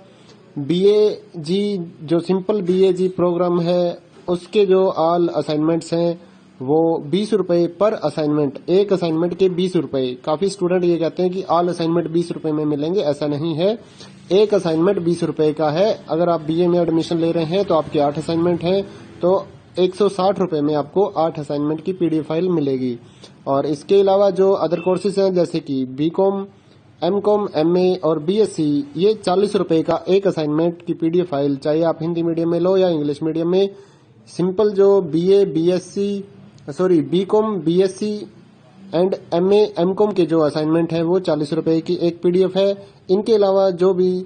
BAG जो सिंपल BAG प्रोग्राम है उसके जो ऑल असाइनमेंट्स हैं वो 20 रुपए पर असाइनमेंट, एक असाइनमेंट के 20 रुपए। काफी स्टूडेंट ये कहते हैं कि ऑल असाइनमेंट 20 रुपए में मिलेंगे, ऐसा नहीं है। एक असाइनमेंट 20 रुपए का है। अगर आप BA में एडमिशन ले रहे हैं तो आपके 8 असाइनमेंट हैं, तो 160 रुपये में आपको 8 असाइनमेंट की पीडीएफ फाइल मिलेगी। और इसके अलावा जो अदर कोर्सेज हैं जैसे कि बीकॉम, एमकॉम, एमए और बीएससी, ये 40 रुपये का एक असाइनमेंट की पीडीएफ फाइल, चाहे आप हिंदी मीडियम में लो या इंग्लिश मीडियम में। सिंपल जो BCom, BSc and MA, MCom के जो असाइनमेंट है वो 40 रुपये की एक पीडीएफ है। इनके अलावा जो भी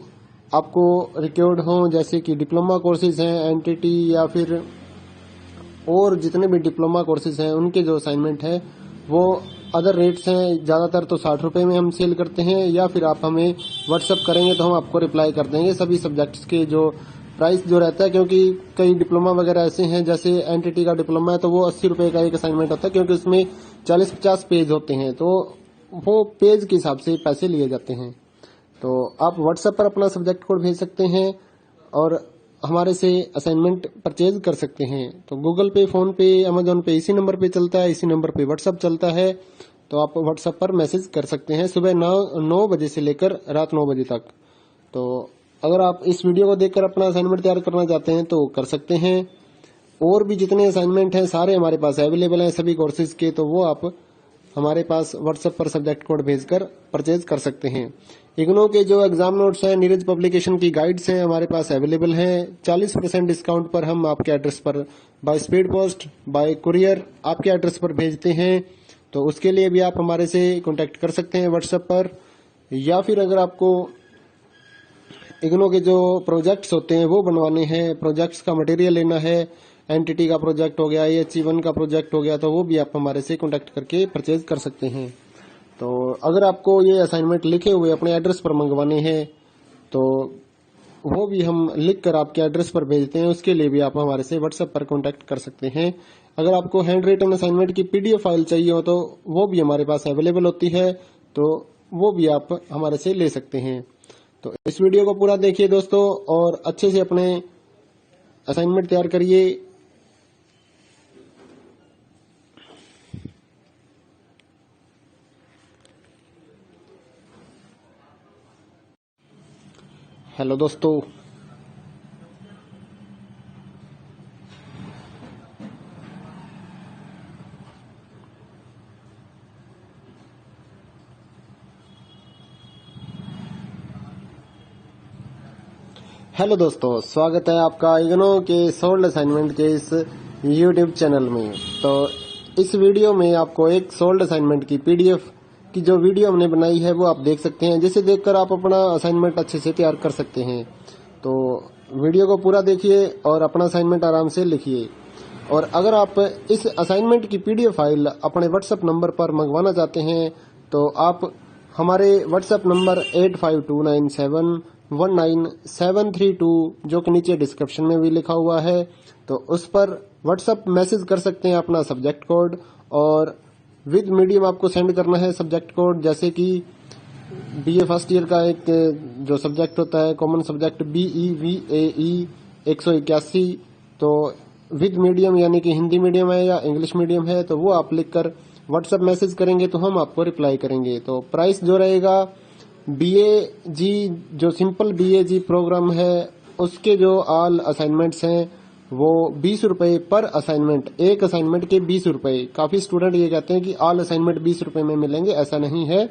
आपको रिक्वायर्ड हो जैसे कि डिप्लोमा कोर्सेज हैं, एनटीटी या फिर और जितने भी डिप्लोमा कोर्सेज हैं उनके जो असाइनमेंट है वो अदर रेट्स हैं। ज़्यादातर तो 60 रुपये में हम सेल करते हैं, या फिर आप हमें व्हाट्सअप करेंगे तो हम आपको रिप्लाई कर देंगे सभी सब्जेक्ट्स के जो प्राइस जो रहता है। क्योंकि कई डिप्लोमा वगैरह ऐसे हैं, जैसे एनटीटी का डिप्लोमा है तो वो 80 रुपये का एक असाइनमेंट होता है, क्योंकि उसमें 40-50 पेज होते हैं, तो वो पेज के हिसाब से पैसे लिए जाते हैं। तो आप व्हाट्सएप पर अपना सब्जेक्ट कोड भेज सकते हैं और हमारे से असाइनमेंट परचेज कर सकते हैं। तो गूगल पे, फोन पे, अमेजोन पे इसी नंबर पे चलता है, इसी नंबर पे व्हाट्सएप चलता है। तो आप व्हाट्सएप पर मैसेज कर सकते हैं सुबह 9 बजे से लेकर रात 9 बजे तक। तो अगर आप इस वीडियो को देखकर अपना असाइनमेंट तैयार करना चाहते हैं तो कर सकते हैं। और भी जितने असाइनमेंट हैं सारे हमारे पास अवेलेबल हैं सभी कोर्सेज के, तो वो आप हमारे पास व्हाट्सएप पर सब्जेक्ट कोड भेजकर परचेज कर सकते हैं। इग्नो के जो एग्जाम नोट्स हैं, नीरज पब्लिकेशन की गाइड्स हैं हमारे पास अवेलेबल हैं। 40% डिस्काउंट पर हम आपके एड्रेस पर by speed post, bye courier आपके एड्रेस पर भेजते हैं। तो उसके लिए भी आप हमारे से कांटेक्ट कर सकते हैं व्हाट्सएप पर। या फिर अगर आपको इग्नो के जो प्रोजेक्ट्स होते हैं वो बनवाने हैं, प्रोजेक्ट्स का मटेरियल लेना है, एनटीटी का प्रोजेक्ट हो गया, EHE1 का प्रोजेक्ट हो गया, तो वो भी आप हमारे से कांटेक्ट करके परचेज कर सकते हैं। तो अगर आपको ये असाइनमेंट लिखे हुए अपने एड्रेस पर मंगवाने हैं तो वो भी हम लिख कर आपके एड्रेस पर भेजते हैं, उसके लिए भी आप हमारे से व्हाट्सएप पर कांटेक्ट कर सकते हैं। अगर आपको हैंड रिटन असाइनमेंट की पीडीएफ फाइल चाहिए हो तो वो भी हमारे पास अवेलेबल होती है, तो वो भी आप हमारे से ले सकते हैं। तो इस वीडियो को पूरा देखिए दोस्तों और अच्छे से अपने असाइनमेंट तैयार करिए। हेलो दोस्तों, स्वागत है आपका इग्नो के सोल्ड असाइनमेंट के इस यूट्यूब चैनल में। तो इस वीडियो में आपको एक सोल्ड असाइनमेंट की पीडीएफ की जो वीडियो हमने बनाई है वो आप देख सकते हैं, जिसे देखकर आप अपना असाइनमेंट अच्छे से तैयार कर सकते हैं। तो वीडियो को पूरा देखिए और अपना असाइनमेंट आराम से लिखिए। और अगर आप इस असाइनमेंट की पीडीएफ फाइल अपने व्हाट्सएप नंबर पर मंगवाना चाहते हैं तो आप हमारे व्हाट्सएप नंबर 8529719732 जो कि नीचे डिस्क्रिप्शन में भी लिखा हुआ है, तो उस पर व्हाट्सएप मैसेज कर सकते हैं अपना सब्जेक्ट कोड, और विद मीडियम आपको सेंड करना है सब्जेक्ट कोड। जैसे कि बीए फर्स्ट ईयर का एक जो सब्जेक्ट होता है कॉमन सब्जेक्ट BEVAE 181, तो विद मीडियम यानी कि हिंदी मीडियम है या इंग्लिश मीडियम है तो वो आप लिखकर व्हाट्सएप मैसेज करेंगे तो हम आपको रिप्लाई करेंगे। तो प्राइस जो रहेगा BAG जो सिंपल BAG प्रोग्राम है उसके जो ऑल असाइनमेंट्स हैं वो 20 रुपए पर असाइनमेंट, एक असाइनमेंट के 20 रुपए। काफी स्टूडेंट ये कहते हैं कि ऑल असाइनमेंट 20 रुपए में मिलेंगे, ऐसा नहीं है।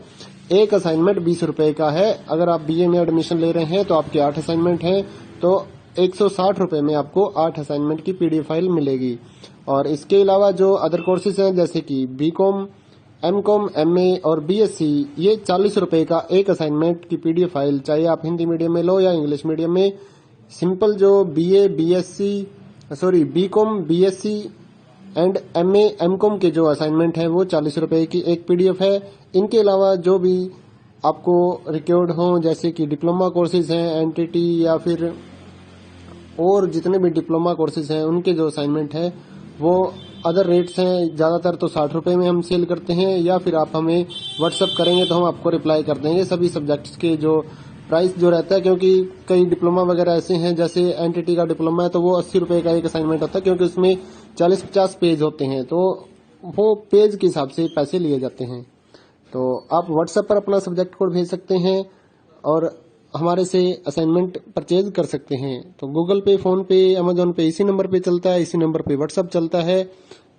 एक असाइनमेंट 20 रुपए का है। अगर आप BA में एडमिशन ले रहे हैं तो आपके 8 असाइनमेंट हैं तो 160 रुपए में आपको 8 असाइनमेंट की पीडीएफ फाइल मिलेगी। और इसके अलावा जो अदर कोर्सेज हैं जैसे कि बीकॉम, एमकॉम, MA और BSc, ये 40 रुपए का एक असाइनमेंट की पीडीएफ फाइल, चाहे आप हिंदी मीडियम में लो या इंग्लिश मीडियम में। सिंपल जो BCom, BSc and MA, MCom के जो असाइनमेंट हैं वो 40 रुपए की एक पीडीएफ है। इनके अलावा जो भी आपको रिक्वायर्ड हो जैसे कि डिप्लोमा कोर्सेज हैं, एनटीटी या फिर और जितने भी डिप्लोमा कोर्सेज हैं उनके जो असाइनमेंट है वो अदर रेट्स हैं। ज़्यादातर तो 60 रुपये में हम सेल करते हैं, या फिर आप हमें व्हाट्सअप करेंगे तो हम आपको रिप्लाई कर देंगे सभी सब्जेक्ट्स के जो प्राइस जो रहता है। क्योंकि कई डिप्लोमा वगैरह ऐसे हैं, जैसे एनटीटी का डिप्लोमा है तो वो 80 रुपये का एक असाइनमेंट होता है, क्योंकि उसमें 40-50 पेज होते हैं, तो वो पेज के हिसाब से पैसे लिए जाते हैं। तो आप व्हाट्सएप पर अपना सब्जेक्ट कोड भेज सकते हैं और हमारे से असाइनमेंट परचेज कर सकते हैं। तो गूगल पे, फोन पे, अमेजोन पे इसी नंबर पे चलता है, इसी नंबर पे व्हाट्सअप चलता है।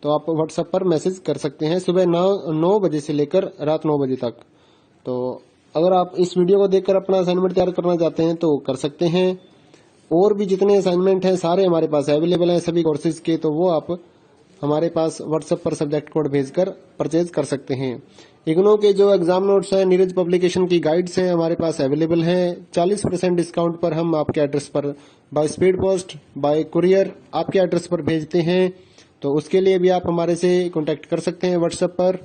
तो आप व्हाट्सएप पर मैसेज कर सकते हैं सुबह 9 बजे से लेकर रात 9 बजे तक। तो अगर आप इस वीडियो को देखकर अपना असाइनमेंट तैयार करना चाहते हैं तो कर सकते हैं। और भी जितने असाइनमेंट हैं सारे हमारे पास अवेलेबल हैं सभी कोर्सेज के, तो वो आप हमारे पास व्हाट्सएप पर सब्जेक्ट कोड भेजकर परचेज कर सकते हैं। इग्नो के जो एग्जाम नोट्स हैं, नीरज पब्लिकेशन की गाइड्स हैं हमारे पास अवेलेबल हैं। 40% डिस्काउंट पर हम आपके एड्रेस पर by speed post, bye courier आपके एड्रेस पर भेजते हैं। तो उसके लिए भी आप हमारे से कांटेक्ट कर सकते हैं व्हाट्सएप पर।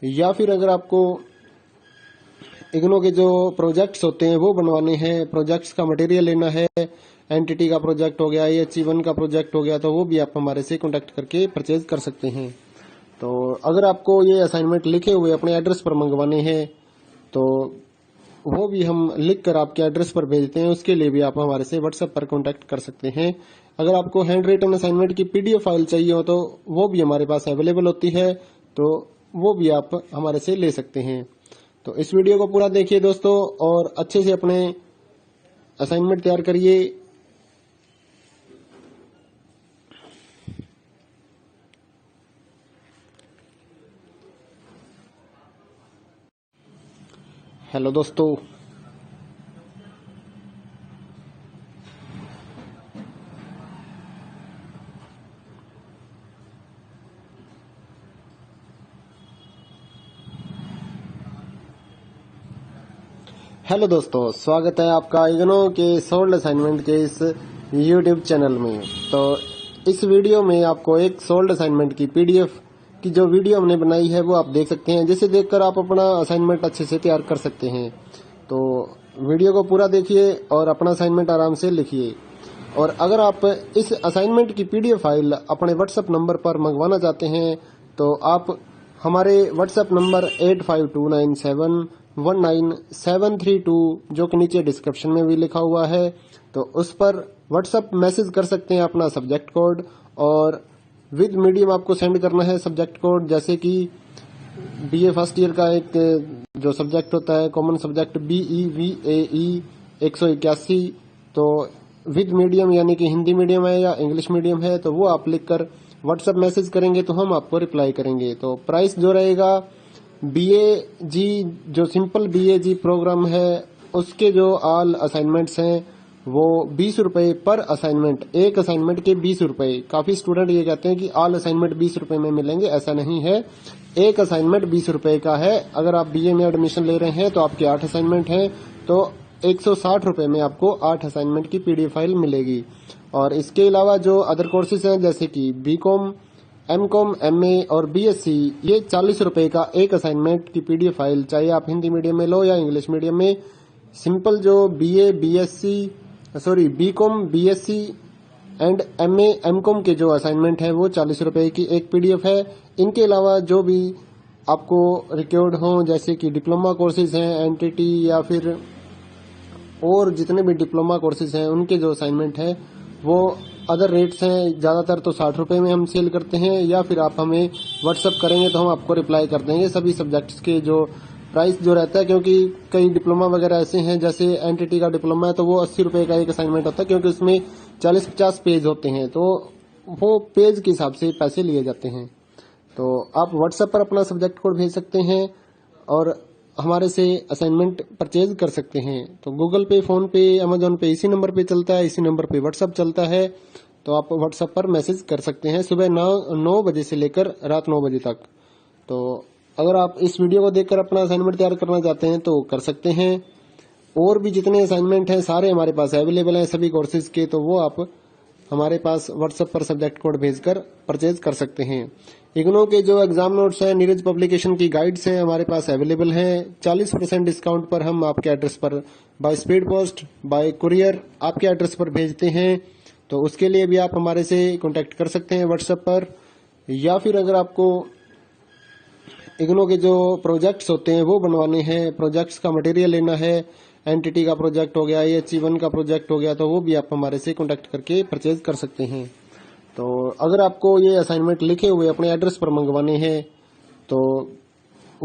या फिर अगर आपको इग्नो के जो प्रोजेक्ट्स होते हैं वो बनवाने हैं, प्रोजेक्ट्स का मटेरियल लेना है, एनटीटी का प्रोजेक्ट हो गया, EH1 का प्रोजेक्ट हो गया, तो वो भी आप हमारे से कांटेक्ट करके परचेज कर सकते हैं। तो अगर आपको ये असाइनमेंट लिखे हुए अपने एड्रेस पर मंगवाने हैं तो वो भी हम लिख कर आपके एड्रेस पर भेजते हैं। उसके लिए भी आप हमारे से व्हाट्सएप पर कांटेक्ट कर सकते हैं। अगर आपको हैंड रिटन असाइनमेंट की PDF फाइल चाहिए हो तो वो भी हमारे पास अवेलेबल होती है, तो वो भी आप हमारे से ले सकते हैं। तो इस वीडियो को पूरा देखिए दोस्तों और अच्छे से अपने असाइनमेंट तैयार करिए। हेलो दोस्तों, स्वागत है आपका इग्नो के सोल्ड असाइनमेंट के इस YouTube चैनल में। तो इस वीडियो में आपको एक सोल्ड असाइनमेंट की PDF की जो वीडियो हमने बनाई है वो आप देख सकते हैं, जिसे देखकर आप अपना असाइनमेंट अच्छे से तैयार कर सकते हैं। तो वीडियो को पूरा देखिए और अपना असाइनमेंट आराम से लिखिए। और अगर आप इस असाइनमेंट की PDF फाइल अपने व्हाट्सएप नंबर पर मंगवाना चाहते हैं तो आप हमारे व्हाट्सएप नंबर 8529719732 जो कि नीचे डिस्क्रिप्शन में भी लिखा हुआ है, तो उस पर व्हाट्सएप मैसेज कर सकते हैं अपना सब्जेक्ट कोड। और विद मीडियम आपको सेंड करना है सब्जेक्ट कोड, जैसे कि BA फर्स्ट ईयर का एक जो सब्जेक्ट होता है कॉमन सब्जेक्ट BEVAE 181, तो विद मीडियम यानी कि हिंदी मीडियम है या इंग्लिश मीडियम है, तो वो आप लिखकर व्हाट्सएप मैसेज करेंगे तो हम आपको रिप्लाई करेंगे। तो प्राइस जो रहेगा BAG जो सिंपल BAG प्रोग्राम है उसके जो ऑल असाइनमेंट्स हैं वो 20 रुपए पर असाइनमेंट, एक असाइनमेंट के 20 रुपए। काफी स्टूडेंट ये कहते हैं कि ऑल असाइनमेंट 20 रुपए में मिलेंगे, ऐसा नहीं है। एक असाइनमेंट 20 रुपए का है। अगर आप BA में एडमिशन ले रहे हैं तो आपके 8 असाइनमेंट हैं, तो 160 रुपए में आपको 8 असाइनमेंट की PDF फाइल मिलेगी। और इसके अलावा जो अदर कोर्सेज हैं जैसे कि BCom, MCom, MA और BSc, ये 40 रुपए का एक असाइनमेंट की PDF फाइल, चाहे आप हिंदी मीडियम में लो या इंग्लिश मीडियम में। सिंपल जो BCom, BSc and MA, MCom के जो असाइनमेंट है वो 40 रुपए की एक PDF है। इनके अलावा जो भी आपको रिक्वायर्ड हो जैसे कि डिप्लोमा कोर्सेज हैं, NTT या फिर और जितने भी डिप्लोमा कोर्सेज हैं उनके जो असाइनमेंट है वो अदर रेट्स हैं। ज्यादातर तो 60 रुपए में हम सेल करते हैं, या फिर आप हमें व्हाट्सएप करेंगे तो हम आपको रिप्लाई कर देंगे सभी सब्जेक्ट्स के जो प्राइस जो रहता है। क्योंकि कई डिप्लोमा वगैरह ऐसे हैं, जैसे NTT का डिप्लोमा है तो वो 80 रुपए का एक असाइनमेंट होता है, क्योंकि उसमें 40-50 पेज होते हैं, तो वो पेज के हिसाब से पैसे लिए जाते हैं। तो आप व्हाट्सएप पर अपना सब्जेक्ट कोड भेज सकते हैं और हमारे से असाइनमेंट परचेज कर सकते हैं। तो गूगल पे, फोन पे, अमेजोन पे इसी नंबर पे चलता है, इसी नंबर पे व्हाट्सएप चलता है। तो आप व्हाट्सएप पर मैसेज कर सकते हैं सुबह 9 बजे से लेकर रात 9 बजे तक। तो अगर आप इस वीडियो को देखकर अपना असाइनमेंट तैयार करना चाहते हैं तो कर सकते हैं। और भी जितने असाइनमेंट हैं सारे हमारे पास अवेलेबल हैं सभी कोर्सेज के, तो वो आप हमारे पास व्हाट्सएप पर सब्जेक्ट कोड भेजकर परचेज कर सकते हैं। इग्नो के जो एग्जाम नोट्स हैं, नीरज पब्लिकेशन की गाइड्स हैं हमारे पास अवेलेबल हैं। 40% डिस्काउंट पर हम आपके एड्रेस पर by speed post, bye courier आपके एड्रेस पर भेजते हैं। तो उसके लिए भी आप हमारे से कांटेक्ट कर सकते हैं व्हाट्सएप पर। या फिर अगर आपको इग्नो के जो प्रोजेक्ट्स होते हैं वो बनवाने हैं, प्रोजेक्ट्स का मटेरियल लेना है, NTT का प्रोजेक्ट हो गया, EH1 का प्रोजेक्ट हो गया, तो वो भी आप हमारे से कांटेक्ट करके परचेज कर सकते हैं। तो अगर आपको ये असाइनमेंट लिखे हुए अपने एड्रेस पर मंगवाने हैं तो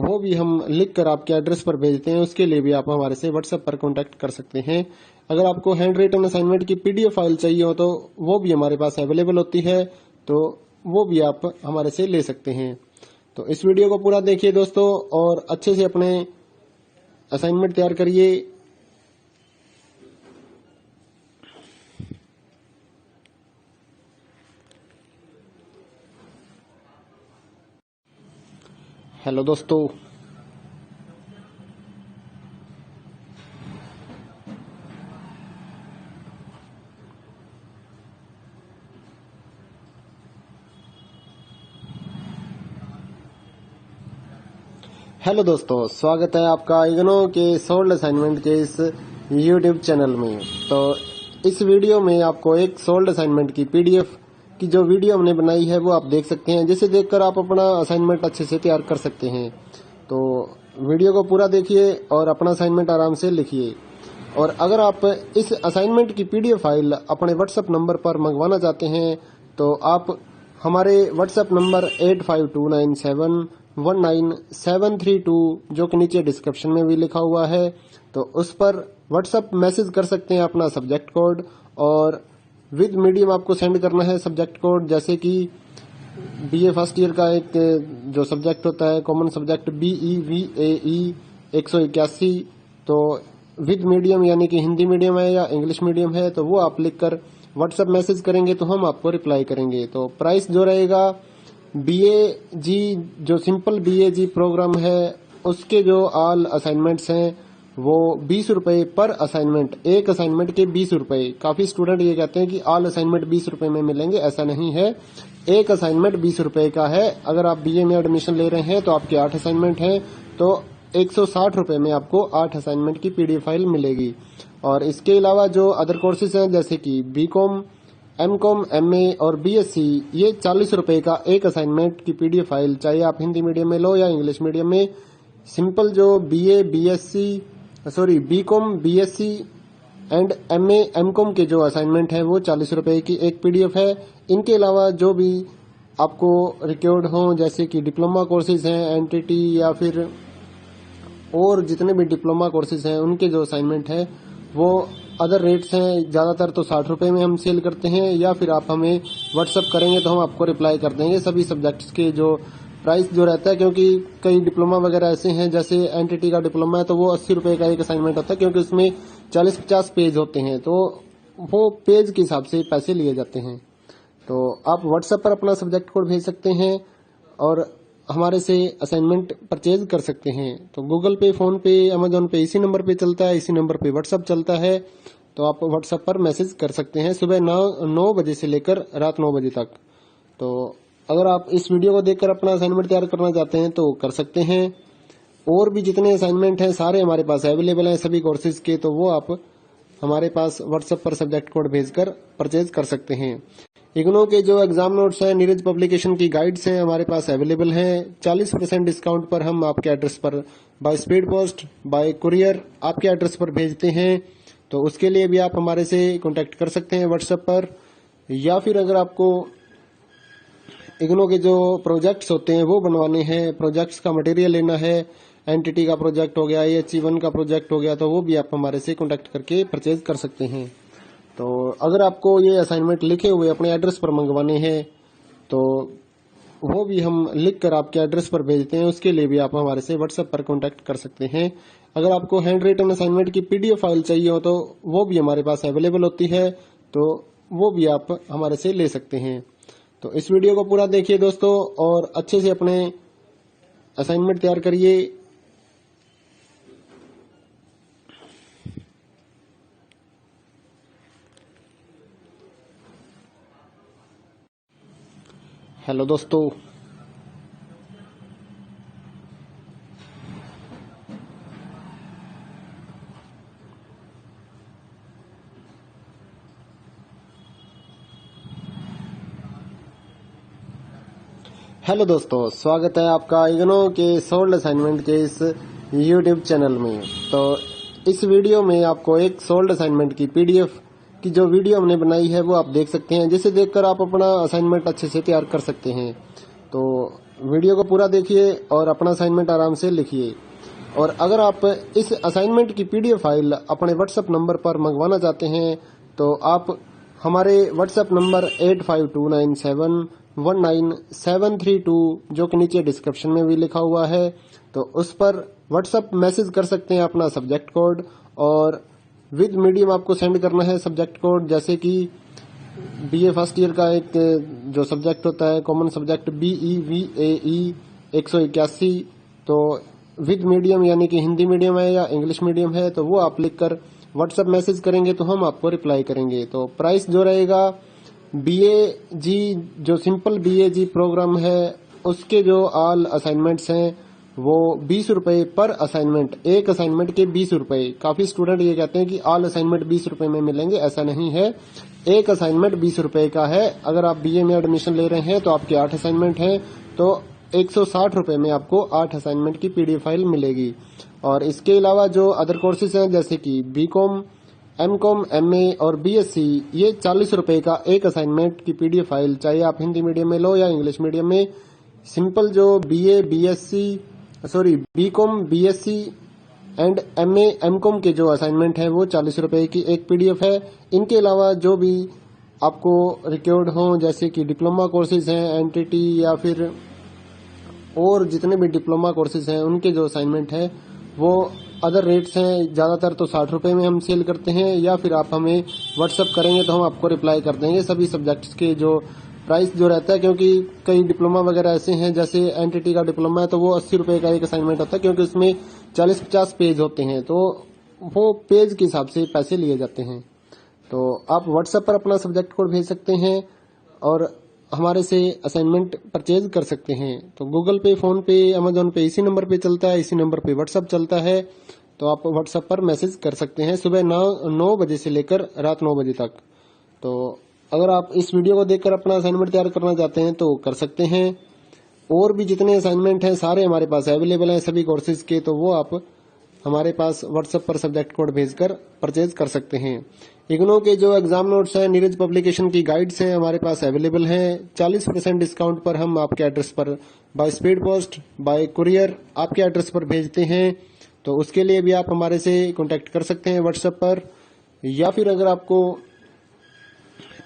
वो भी हम लिख कर आपके एड्रेस पर भेजते हैं। उसके लिए भी आप हमारे से व्हाट्सएप पर कांटेक्ट कर सकते हैं। अगर आपको हैंड रिटन असाइनमेंट की पीडीएफ फाइल चाहिए हो तो वो भी हमारे पास अवेलेबल होती है, तो वो भी आप हमारे से ले सकते हैं। तो इस वीडियो को पूरा देखिए दोस्तों और अच्छे से अपने असाइनमेंट तैयार करिए। हेलो दोस्तों, स्वागत है आपका इग्नो के सोल्ड असाइनमेंट के इस यूट्यूब चैनल में। तो इस वीडियो में आपको एक सोल्ड असाइनमेंट की पीडीएफ की जो वीडियो हमने बनाई है वो आप देख सकते हैं, जिसे देखकर आप अपना असाइनमेंट अच्छे से तैयार कर सकते हैं। तो वीडियो को पूरा देखिए और अपना असाइनमेंट आराम से लिखिए। और अगर आप इस असाइनमेंट की पीडीएफ फाइल अपने व्हाट्सएप नंबर पर मंगवाना चाहते हैं तो आप हमारे व्हाट्सएप नंबर 8529719732 जो कि नीचे डिस्क्रिप्शन में भी लिखा हुआ है, तो उस पर व्हाट्सएप मैसेज कर सकते हैं अपना सब्जेक्ट कोड, और विद मीडियम आपको सेंड करना है सब्जेक्ट कोड। जैसे कि बीए फर्स्ट ईयर का एक जो सब्जेक्ट होता है कॉमन सब्जेक्ट BEVAE 181, तो विद मीडियम यानी कि हिंदी मीडियम है या इंग्लिश मीडियम है तो वो आप लिखकर व्हाट्सएप मैसेज करेंगे तो हम आपको रिप्लाई करेंगे। तो प्राइस जो रहेगा BAG जो सिंपल BAG प्रोग्राम है उसके जो ऑल असाइनमेंट्स हैं वो 20 रुपए पर असाइनमेंट, एक असाइनमेंट के 20 रुपए। काफी स्टूडेंट ये कहते हैं कि ऑल असाइनमेंट 20 रुपए में मिलेंगे, ऐसा नहीं है। एक असाइनमेंट 20 रुपए का है। अगर आप BA में एडमिशन ले रहे हैं तो आपके 8 असाइनमेंट हैं तो 160 रुपए में आपको 8 असाइनमेंट की पीडीएफ फाइल मिलेगी। और इसके अलावा जो अदर कोर्सेज हैं जैसे कि BCom, MCom, MA और BSc, ये 40 रुपए का एक असाइनमेंट की पीडीएफ फाइल, चाहे आप हिंदी मीडियम में लो या इंग्लिश मीडियम में। सिंपल जो BCom, BSc and MA, MCom के जो असाइनमेंट है वो 40 रुपए की एक पीडीएफ है। इनके अलावा जो भी आपको रिक्वायर्ड हो जैसे कि डिप्लोमा कोर्सेज हैं, एनटीटी या फिर और जितने भी डिप्लोमा कोर्सेज हैं उनके जो असाइनमेंट है वो अदर रेट्स हैं। ज्यादातर तो 60 रुपए में हम सेल करते हैं, या फिर आप हमें व्हाट्सअप करेंगे तो हम आपको रिप्लाई कर देंगे सभी सब्जेक्ट्स के जो प्राइस जो रहता है। क्योंकि कई डिप्लोमा वगैरह ऐसे हैं, जैसे एनटीटी का डिप्लोमा है तो वो 80 रुपए का एक असाइनमेंट होता है, क्योंकि उसमें 40-50 पेज होते हैं तो वो पेज के हिसाब से पैसे लिए जाते हैं। तो आप व्हाट्सएप पर अपना सब्जेक्ट कोड भेज सकते हैं और हमारे से असाइनमेंट परचेज कर सकते हैं। तो गूगल पे, फोन पे, अमेजोन पे इसी नंबर पे चलता है, इसी नंबर पे व्हाट्सएप चलता है। तो आप व्हाट्सएप पर मैसेज कर सकते हैं सुबह 9 बजे से लेकर रात 9 बजे तक। तो अगर आप इस वीडियो को देखकर अपना असाइनमेंट तैयार करना चाहते हैं तो कर सकते हैं। और भी जितने असाइनमेंट हैं सारे हमारे पास अवेलेबल हैं सभी कोर्सेज के, तो वो आप हमारे पास व्हाट्सएप पर सब्जेक्ट कोड भेजकर परचेज कर सकते हैं। इग्नो के जो एग्जाम नोट्स हैं, नीरज पब्लिकेशन की गाइड्स हैं हमारे पास अवेलेबल हैं। 40% डिस्काउंट पर हम आपके एड्रेस पर by speed post, bye courier आपके एड्रेस पर भेजते हैं। तो उसके लिए भी आप हमारे से कांटेक्ट कर सकते हैं व्हाट्सएप पर। या फिर अगर आपको इग्नो के जो प्रोजेक्ट्स होते हैं वो बनवाने हैं, प्रोजेक्ट्स का मटेरियल लेना है, एनटीटी का प्रोजेक्ट हो गया, AHE1 का प्रोजेक्ट हो गया, तो वो भी आप हमारे से कांटेक्ट करके परचेज कर सकते हैं। तो अगर आपको ये असाइनमेंट लिखे हुए अपने एड्रेस पर मंगवाने हैं तो वो भी हम लिख कर आपके एड्रेस पर भेजते हैं। उसके लिए भी आप हमारे से व्हाट्सएप पर कांटेक्ट कर सकते हैं। अगर आपको हैंड रिटन असाइनमेंट की पीडीएफ फाइल चाहिए हो तो वो भी हमारे पास अवेलेबल होती है, तो वो भी आप हमारे से ले सकते हैं। तो इस वीडियो को पूरा देखिए दोस्तों और अच्छे से अपने असाइनमेंट तैयार करिए। हेलो दोस्तों, स्वागत है आपका इग्नो के सोल्ड असाइनमेंट के इस यूट्यूब चैनल में। तो इस वीडियो में आपको एक सोल्ड असाइनमेंट की पीडीएफ की जो वीडियो हमने बनाई है वो आप देख सकते हैं, जिसे देखकर आप अपना असाइनमेंट अच्छे से तैयार कर सकते हैं। तो वीडियो को पूरा देखिए और अपना असाइनमेंट आराम से लिखिए। और अगर आप इस असाइनमेंट की पीडीएफ फाइल अपने व्हाट्सएप नंबर पर मंगवाना चाहते हैं तो आप हमारे व्हाट्सएप नंबर 8529719732 जो कि नीचे डिस्क्रिप्शन में भी लिखा हुआ है, तो उस पर व्हाट्सएप मैसेज कर सकते हैं अपना सब्जेक्ट कोड, और विद मीडियम आपको सेंड करना है सब्जेक्ट कोड। जैसे कि बीए फर्स्ट ईयर का एक जो सब्जेक्ट होता है कॉमन सब्जेक्ट BEVAE 181, तो विद मीडियम यानी कि हिंदी मीडियम है या इंग्लिश मीडियम है तो वो आप लिखकर व्हाट्सएप मैसेज करेंगे तो हम आपको रिप्लाई करेंगे। तो प्राइस जो रहेगा BAG जो सिंपल BAG प्रोग्राम है उसके जो ऑल असाइनमेंट्स हैं वो 20 रुपए पर असाइनमेंट, एक असाइनमेंट के 20 रुपए। काफी स्टूडेंट ये कहते हैं कि ऑल असाइनमेंट 20 रुपए में मिलेंगे, ऐसा नहीं है। एक असाइनमेंट 20 रुपए का है। अगर आप BA में एडमिशन ले रहे हैं तो आपके 8 असाइनमेंट हैं तो 160 रुपए में आपको 8 असाइनमेंट की पीडीएफ फाइल मिलेगी। और इसके अलावा जो अदर कोर्सेज हैं जैसे कि BCom, MCom, MA और BSc, ये 40 रुपए का एक असाइनमेंट की पीडीएफ फाइल, चाहे आप हिंदी मीडियम में लो या इंग्लिश मीडियम में। सिंपल जो BCom, BSc and MA, MCom के जो असाइनमेंट है वो 40 रुपए की एक पीडीएफ है। इनके अलावा जो भी आपको रिक्वायर्ड हो जैसे कि डिप्लोमा कोर्सेज हैं, NTT या फिर और जितने भी डिप्लोमा कोर्सेज हैं उनके जो असाइनमेंट है वो अदर रेट्स हैं। ज्यादातर तो 60 रुपए में हम सेल करते हैं, या फिर आप हमें व्हाट्सएप करेंगे तो हम आपको रिप्लाई कर देंगे सभी सब्जेक्ट्स के जो प्राइस जो रहता है। क्योंकि कई डिप्लोमा वगैरह ऐसे हैं, जैसे NTT का डिप्लोमा है तो वो 80 रुपए का एक असाइनमेंट होता है, क्योंकि उसमें 40-50 पेज होते हैं तो वो पेज के हिसाब से पैसे लिए जाते हैं। तो आप व्हाट्सएप पर अपना सब्जेक्ट कोड भेज सकते हैं और हमारे से असाइनमेंट परचेज कर सकते हैं। तो गूगल पे, फोन पे, अमेजोन पे इसी नंबर पे चलता है, इसी नंबर पे व्हाट्सएप चलता है। तो आप व्हाट्सएप पर मैसेज कर सकते हैं सुबह 9 बजे से लेकर रात 9 बजे तक। तो अगर आप इस वीडियो को देखकर अपना असाइनमेंट तैयार करना चाहते हैं तो कर सकते हैं। और भी जितने असाइनमेंट हैं सारे हमारे पास अवेलेबल हैं सभी कोर्सेज के, तो वो आप हमारे पास व्हाट्सएप पर सब्जेक्ट कोड भेजकर परचेज कर सकते हैं। इग्नो के जो एग्जाम नोट्स हैं, नीरज पब्लिकेशन की गाइड्स हैं हमारे पास अवेलेबल हैं। 40% डिस्काउंट पर हम आपके एड्रेस पर by speed post, bye courier आपके एड्रेस पर भेजते हैं। तो उसके लिए भी आप हमारे से कांटेक्ट कर सकते हैं व्हाट्सएप पर। या फिर अगर आपको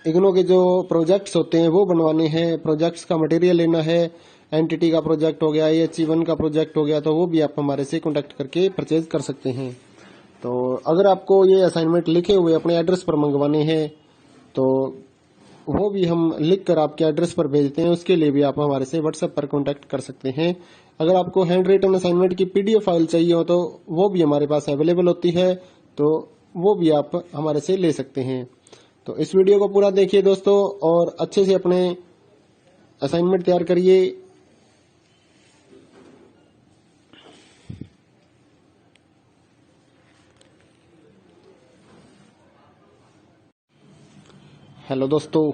इग्नो के जो प्रोजेक्ट्स होते हैं वो बनवाने हैं, प्रोजेक्ट्स का मटेरियल लेना है, NTT का प्रोजेक्ट हो गया, HE1 का प्रोजेक्ट हो गया, तो वो भी आप हमारे से कांटेक्ट करके परचेज कर सकते हैं। तो अगर आपको ये असाइनमेंट लिखे हुए अपने एड्रेस पर मंगवाने हैं तो वो भी हम लिख कर आपके एड्रेस पर भेजते हैं, उसके लिए भी आप हमारे से व्हाट्सएप पर कांटेक्ट कर सकते हैं। अगर आपको हैंड रिटन असाइनमेंट की पीडीएफ फाइल चाहिए हो तो वो भी हमारे पास अवेलेबल होती है, तो वो भी आप हमारे से ले सकते हैं। तो इस वीडियो को पूरा देखिए दोस्तों और अच्छे से अपने असाइनमेंट तैयार करिए। हेलो दोस्तों,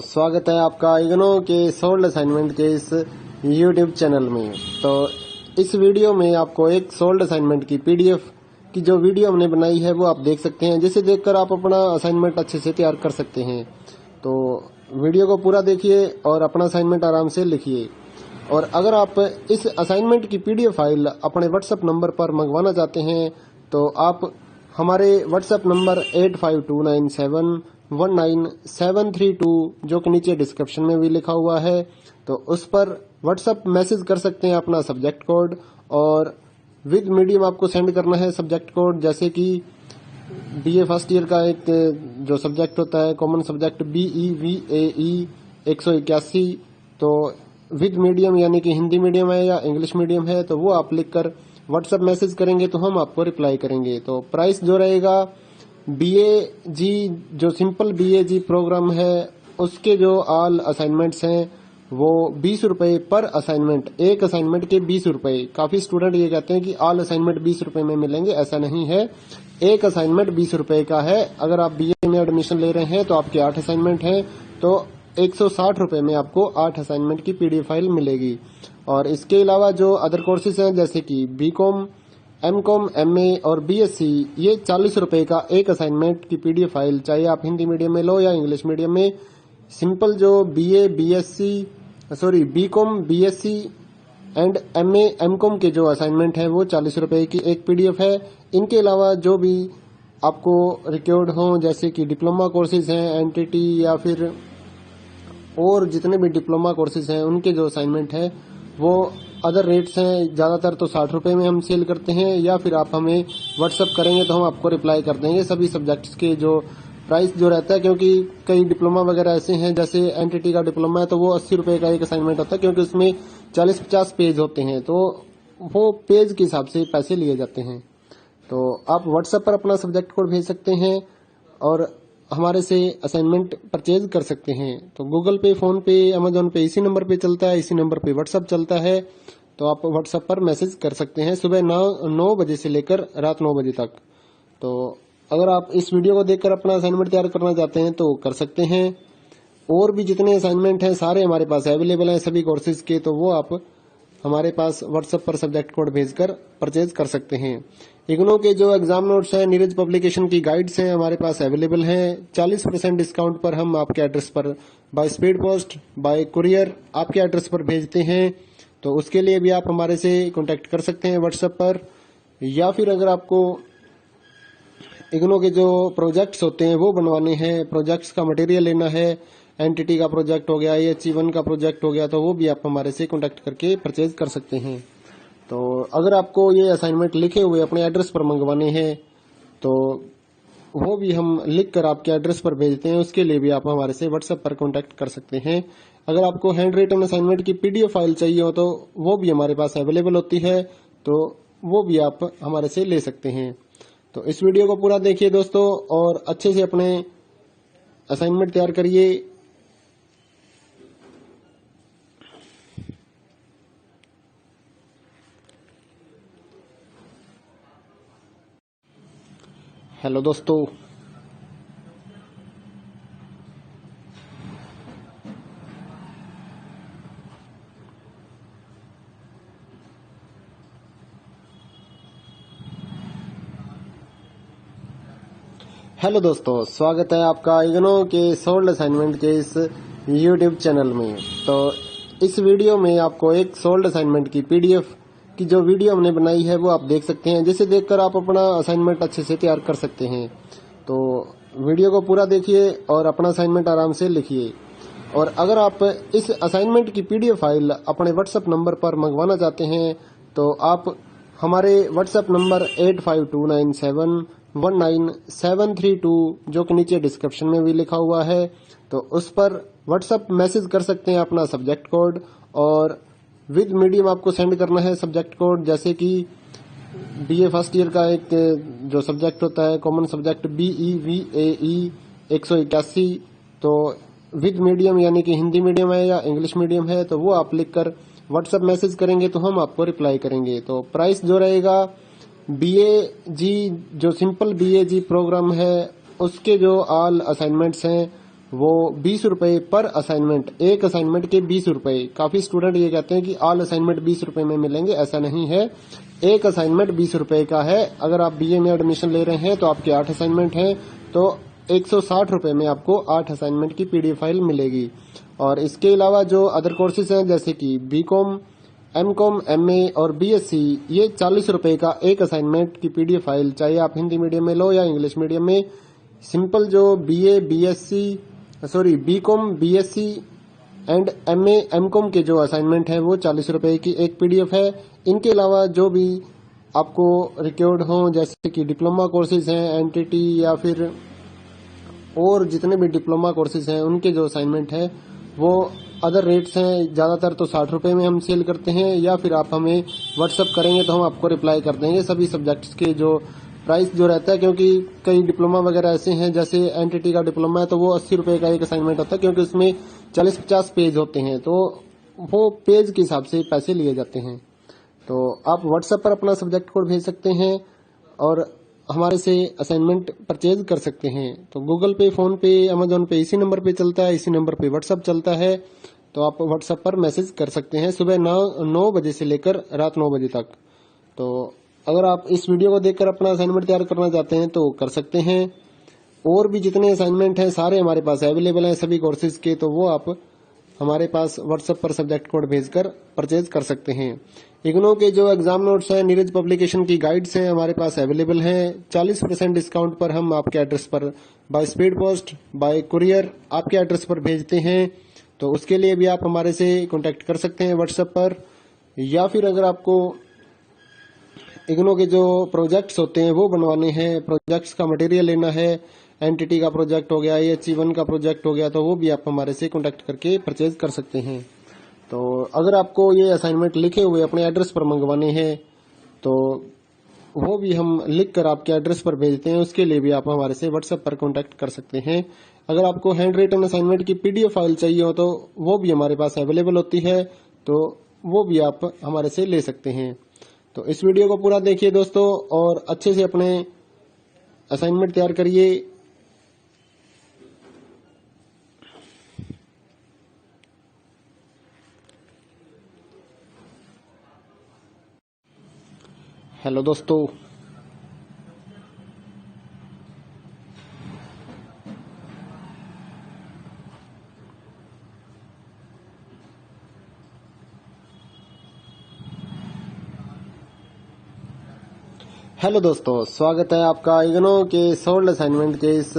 स्वागत है आपका इग्नो के सोल्ड असाइनमेंट के इस यूट्यूब चैनल में। तो इस वीडियो में आपको एक सोल्ड असाइनमेंट की पीडीएफ की जो वीडियो हमने बनाई है वो आप देख सकते हैं, जिसे देखकर आप अपना असाइनमेंट अच्छे से तैयार कर सकते हैं। तो वीडियो को पूरा देखिए और अपना असाइनमेंट आराम से लिखिए। और अगर आप इस असाइनमेंट की पीडीएफ फाइल अपने व्हाट्सएप नंबर पर मंगवाना चाहते हैं तो आप हमारे व्हाट्सएप नंबर 8529719732 जो कि नीचे डिस्क्रिप्शन में भी लिखा हुआ है, तो उस पर व्हाट्सएप मैसेज कर सकते हैं अपना सब्जेक्ट कोड, और विद मीडियम आपको सेंड करना है सब्जेक्ट कोड। जैसे कि BA फर्स्ट ईयर का एक जो सब्जेक्ट होता है कॉमन सब्जेक्ट BEVAE 181, तो विद मीडियम यानी कि हिंदी मीडियम है या इंग्लिश मीडियम है तो वो आप लिखकर व्हाट्सएप मैसेज करेंगे तो हम आपको रिप्लाई करेंगे। तो प्राइस जो रहेगा BAG जो सिंपल BAG प्रोग्राम है उसके जो ऑल असाइनमेंट्स हैं वो 20 रुपए पर असाइनमेंट, एक असाइनमेंट के 20 रुपए। काफी स्टूडेंट ये कहते हैं कि ऑल असाइनमेंट 20 रुपए में मिलेंगे, ऐसा नहीं है। एक असाइनमेंट 20 रुपए का है। अगर आप BA में एडमिशन ले रहे हैं तो आपके 8 असाइनमेंट हैं तो 160 में आपको 8 असाइनमेंट की पीडीएफ फाइल मिलेगी। और इसके अलावा जो अदर कोर्सेज हैं जैसे कि बीकॉम, एमकॉम, एमए और बीएससी, ये 40 रुपए का एक असाइनमेंट की पीडीएफ फाइल, चाहे आप हिंदी मीडियम में लो या इंग्लिश मीडियम में। सिंपल जो BCom, BSc and MA, MCom के जो असाइनमेंट है वो 40 रुपए की एक पीडीएफ है। इनके अलावा जो भी आपको रिक्वायर्ड हो जैसे कि डिप्लोमा कोर्सेज हैं, एनटीटी या फिर और जितने भी डिप्लोमा कोर्सेज हैं उनके जो असाइनमेंट है वो अदर रेट्स हैं। ज़्यादातर तो 60 रुपए में हम सेल करते हैं, या फिर आप हमें व्हाट्सअप करेंगे तो हम आपको रिप्लाई कर देंगे सभी सब्जेक्ट्स के जो प्राइस जो रहता है। क्योंकि कई डिप्लोमा वगैरह ऐसे हैं, जैसे एनटीटी का डिप्लोमा है तो वो 80 रुपए का एक असाइनमेंट होता है, क्योंकि उसमें 40-50 पेज होते हैं, तो वो पेज के हिसाब से पैसे लिए जाते हैं। तो आप व्हाट्सएप पर अपना सब्जेक्ट कोड भेज सकते हैं और हमारे से असाइनमेंट परचेज कर सकते हैं। तो गूगल पे, फोन पे, अमेजोन पे इसी नंबर पे चलता है, इसी नंबर पे व्हाट्सएप चलता है। तो आप व्हाट्सएप पर मैसेज कर सकते हैं सुबह 9 बजे से लेकर रात 9 बजे तक। तो अगर आप इस वीडियो को देखकर अपना असाइनमेंट तैयार करना चाहते हैं तो कर सकते हैं। और भी जितने असाइनमेंट हैं सारे हमारे पास अवेलेबल हैं सभी कोर्सेज के, तो वो आप हमारे पास व्हाट्सएप पर सब्जेक्ट कोड भेजकर परचेज कर सकते हैं। इग्नू के जो एग्जाम नोट्स हैं, नीरज पब्लिकेशन की गाइड्स हैं हमारे पास अवेलेबल हैं। 40% डिस्काउंट पर हम आपके एड्रेस पर by speed post, bye courier आपके एड्रेस पर भेजते हैं। तो उसके लिए भी आप हमारे से कांटेक्ट कर सकते हैं व्हाट्सएप पर। या फिर अगर आपको इग्नू के जो प्रोजेक्ट्स होते हैं वो बनवाने हैं, प्रोजेक्ट्स का मटेरियल लेना है, एनटीटी का प्रोजेक्ट हो गया, HE1 का प्रोजेक्ट हो गया, तो वो भी आप हमारे से कांटेक्ट करके परचेज कर सकते हैं। तो अगर आपको ये असाइनमेंट लिखे हुए अपने एड्रेस पर मंगवाने हैं तो वो भी हम लिख कर आपके एड्रेस पर भेजते हैं, उसके लिए भी आप हमारे से व्हाट्सएप पर कांटेक्ट कर सकते हैं। अगर आपको हैंड रिटन असाइनमेंट की पीडीएफ फाइल चाहिए हो तो वो भी हमारे पास अवेलेबल होती है, तो वो भी आप हमारे से ले सकते हैं। तो इस वीडियो को पूरा देखिए दोस्तों और अच्छे से अपने असाइनमेंट तैयार करिए। हेलो दोस्तों, स्वागत है आपका इग्नू के सोल्ड असाइनमेंट के इस यूट्यूब चैनल में। तो इस वीडियो में आपको एक सोल्ड असाइनमेंट की पीडीएफ की जो वीडियो हमने बनाई है वो आप देख सकते हैं, जिसे देखकर आप अपना असाइनमेंट अच्छे से तैयार कर सकते हैं। तो वीडियो को पूरा देखिए और अपना असाइनमेंट आराम से लिखिए। और अगर आप इस असाइनमेंट की पीडीएफ फाइल अपने व्हाट्सएप नंबर पर मंगवाना चाहते हैं तो आप हमारे व्हाट्सएप नंबर 8529719732 जो कि नीचे डिस्क्रिप्शन में भी लिखा हुआ है, तो उस पर व्हाट्सएप मैसेज कर सकते हैं अपना सब्जेक्ट कोड, और विद मीडियम आपको सेंड करना है सब्जेक्ट कोड। जैसे कि बीए फर्स्ट ईयर का एक जो सब्जेक्ट होता है कॉमन सब्जेक्ट BEVAE 181, तो विद मीडियम यानी कि हिंदी मीडियम है या इंग्लिश मीडियम है तो वो आप लिखकर व्हाट्सएप मैसेज करेंगे तो हम आपको रिप्लाई करेंगे। तो प्राइस जो रहेगा BAG जो सिंपल BAG प्रोग्राम है उसके जो ऑल असाइनमेंट्स हैं वो 20 रुपए पर असाइनमेंट, एक असाइनमेंट के 20 रुपए। काफी स्टूडेंट ये कहते हैं कि ऑल असाइनमेंट 20 रुपए में मिलेंगे, ऐसा नहीं है। एक असाइनमेंट 20 रुपए का है। अगर आप BA में एडमिशन ले रहे हैं तो आपके 8 असाइनमेंट हैं, तो 160 रुपए में आपको 8 असाइनमेंट की पीडीएफ फाइल मिलेगी। और इसके अलावा जो अदर कोर्सेज हैं जैसे कि बीकॉम, एमकॉम, MA और BSc, ये 40 रुपए का एक असाइनमेंट की पीडीएफ फाइल, चाहे आप हिंदी मीडियम में लो या इंग्लिश मीडियम में। सिंपल जो BCom, BSc and MA, MCom के जो असाइनमेंट है वो 40 रुपए की एक पीडीएफ है। इनके अलावा जो भी आपको रिक्वायर्ड हो जैसे कि डिप्लोमा कोर्सेज हैं, एनटीटी या फिर और जितने भी डिप्लोमा कोर्सेज हैं उनके जो असाइनमेंट है वो अदर रेट्स हैं। ज़्यादातर तो 60 रुपए में हम सेल करते हैं, या फिर आप हमें व्हाट्सएप करेंगे तो हम आपको रिप्लाई कर देंगे सभी सब्जेक्ट्स के जो प्राइस जो रहता है। क्योंकि कई डिप्लोमा वगैरह ऐसे हैं, जैसे एनटीटी का डिप्लोमा है तो वो 80 रुपए का एक असाइनमेंट होता है, क्योंकि उसमें 40-50 पेज होते हैं, तो वो पेज के हिसाब से पैसे लिए जाते हैं। तो आप व्हाट्सएप पर अपना सब्जेक्ट कोड भेज सकते हैं और हमारे से असाइनमेंट परचेज कर सकते हैं। तो गूगल पे, फोन पे, अमेजोन पे इसी नंबर पे चलता है, इसी नंबर पे व्हाट्सअप चलता है। तो आप व्हाट्सएप पर मैसेज कर सकते हैं सुबह 9 बजे से लेकर रात 9 बजे तक। तो अगर आप इस वीडियो को देखकर अपना असाइनमेंट तैयार करना चाहते हैं तो कर सकते हैं। और भी जितने असाइनमेंट हैं सारे हमारे पास अवेलेबल हैं सभी कोर्सेज के, तो वो आप हमारे पास व्हाट्सएप पर सब्जेक्ट कोड भेजकर परचेज कर सकते हैं। इग्नो के जो एग्जाम नोट्स हैं, नीरज पब्लिकेशन की गाइड्स हैं हमारे पास अवेलेबल हैं। 40% डिस्काउंट पर हम आपके एड्रेस पर by speed post, bye courier आपके एड्रेस पर भेजते हैं। तो उसके लिए भी आप हमारे से कांटेक्ट कर सकते हैं व्हाट्सएप पर। या फिर अगर आपको इग्नो के जो प्रोजेक्ट्स होते हैं वो बनवाने हैं, प्रोजेक्ट्स का मटेरियल लेना है, एनटीटी का प्रोजेक्ट हो गया, AHE1 का प्रोजेक्ट हो गया, तो वो भी आप हमारे से कांटेक्ट करके परचेज कर सकते हैं। तो अगर आपको ये असाइनमेंट लिखे हुए अपने एड्रेस पर मंगवाने हैं तो वो भी हम लिख कर आपके एड्रेस पर भेजते हैं। उसके लिए भी आप हमारे से व्हाट्सएप पर कांटेक्ट कर सकते हैं। अगर आपको हैंड रिटन असाइनमेंट की PDF फाइल चाहिए हो तो वो भी हमारे पास अवेलेबल होती है, तो वो भी आप हमारे से ले सकते हैं। तो इस वीडियो को पूरा देखिए दोस्तों और अच्छे से अपने असाइनमेंट तैयार करिए। हेलो दोस्तों, हेलो दोस्तों, स्वागत है आपका इग्नो के सोल्ड असाइनमेंट के इस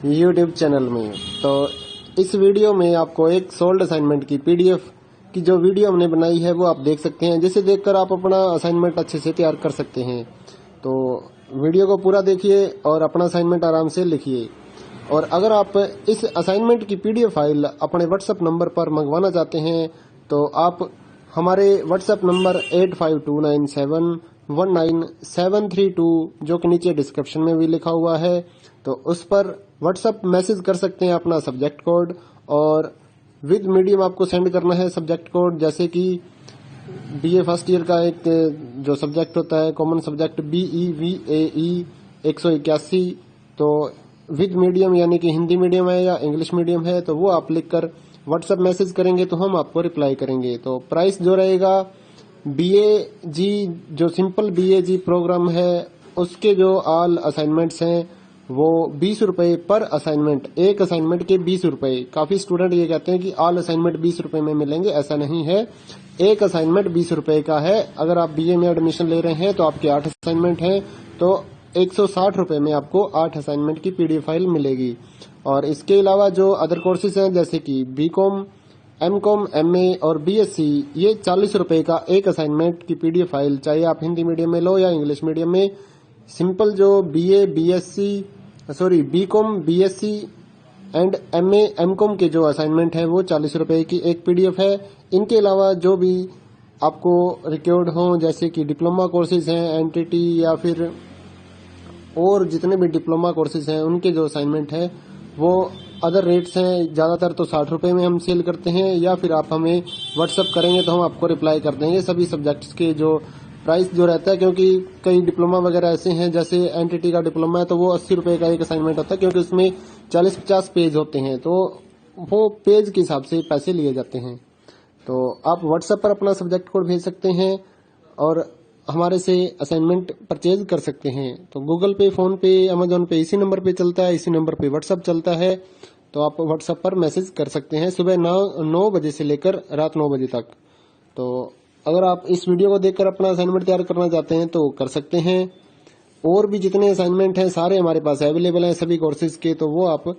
YouTube चैनल में। तो इस वीडियो में आपको एक सोल्ड असाइनमेंट की PDF की जो वीडियो हमने बनाई है वो आप देख सकते हैं, जिसे देखकर आप अपना असाइनमेंट अच्छे से तैयार कर सकते हैं। तो वीडियो को पूरा देखिए और अपना असाइनमेंट आराम से लिखिए। और अगर आप इस असाइनमेंट की PDF फाइल अपने व्हाट्सएप नंबर पर मंगवाना चाहते हैं तो आप हमारे व्हाट्सएप नंबर 8529719732 जो कि नीचे डिस्क्रिप्शन में भी लिखा हुआ है, तो उस पर व्हाट्सएप मैसेज कर सकते हैं अपना सब्जेक्ट कोड, और विद मीडियम आपको सेंड करना है सब्जेक्ट कोड। जैसे कि BA फर्स्ट ईयर का एक जो सब्जेक्ट होता है कॉमन सब्जेक्ट BEVAE 181, तो विद मीडियम यानी कि हिंदी मीडियम है या इंग्लिश मीडियम है, तो वो आप लिखकर व्हाट्सएप मैसेज करेंगे तो हम आपको रिप्लाई करेंगे। तो प्राइस जो रहेगा BAG जो सिंपल BAG प्रोग्राम है उसके जो ऑल असाइनमेंट्स हैं वो 20 रुपए पर असाइनमेंट, एक असाइनमेंट के 20 रुपए। काफी स्टूडेंट ये कहते हैं कि ऑल असाइनमेंट 20 रुपए में मिलेंगे, ऐसा नहीं है। एक असाइनमेंट 20 रुपए का है। अगर आप BA में एडमिशन ले रहे हैं तो आपके 8 असाइनमेंट हैं, तो 160 रुपए में आपको 8 असाइनमेंट की PDF फाइल मिलेगी। और इसके अलावा जो अदर कोर्सेज हैं जैसे कि BCom, MCom, MA और BSc, ये 40 रुपए का एक असाइनमेंट की PDF फाइल, चाहे आप हिंदी मीडियम में लो या इंग्लिश मीडियम में। सिंपल जो BCom, BSc and MA, MCom के जो असाइनमेंट है वो 40 रुपए की एक PDF है। इनके अलावा जो भी आपको रिक्वायर्ड हो जैसे कि डिप्लोमा कोर्सेज हैं, NTT या फिर और जितने भी डिप्लोमा कोर्सेज हैं उनके जो असाइनमेंट है वो अदर रेट्स हैं। ज्यादातर तो 60 रुपए में हम सेल करते हैं, या फिर आप हमें व्हाट्सअप करेंगे तो हम आपको रिप्लाई कर देंगे सभी सब्जेक्ट्स के जो प्राइस जो रहता है। क्योंकि कई डिप्लोमा वगैरह ऐसे हैं, जैसे NTT का डिप्लोमा है तो वो 80 रुपए का एक असाइनमेंट होता है, क्योंकि उसमें 40-50 पेज होते हैं, तो वो पेज के हिसाब से पैसे लिए जाते हैं। तो आप व्हाट्सएप पर अपना सब्जेक्ट कोड भेज सकते हैं और हमारे से असाइनमेंट परचेज कर सकते हैं। तो गूगल पे, फोन पे, अमेजोन पे इसी नंबर पे चलता है, इसी नंबर पे व्हाट्सएप चलता है। तो आप व्हाट्सएप पर मैसेज कर सकते हैं सुबह 9 बजे से लेकर रात 9 बजे तक। तो अगर आप इस वीडियो को देखकर अपना असाइनमेंट तैयार करना चाहते हैं तो कर सकते हैं। और भी जितने असाइनमेंट हैं सारे हमारे पास अवेलेबल हैं सभी कोर्सेज के, तो वो आप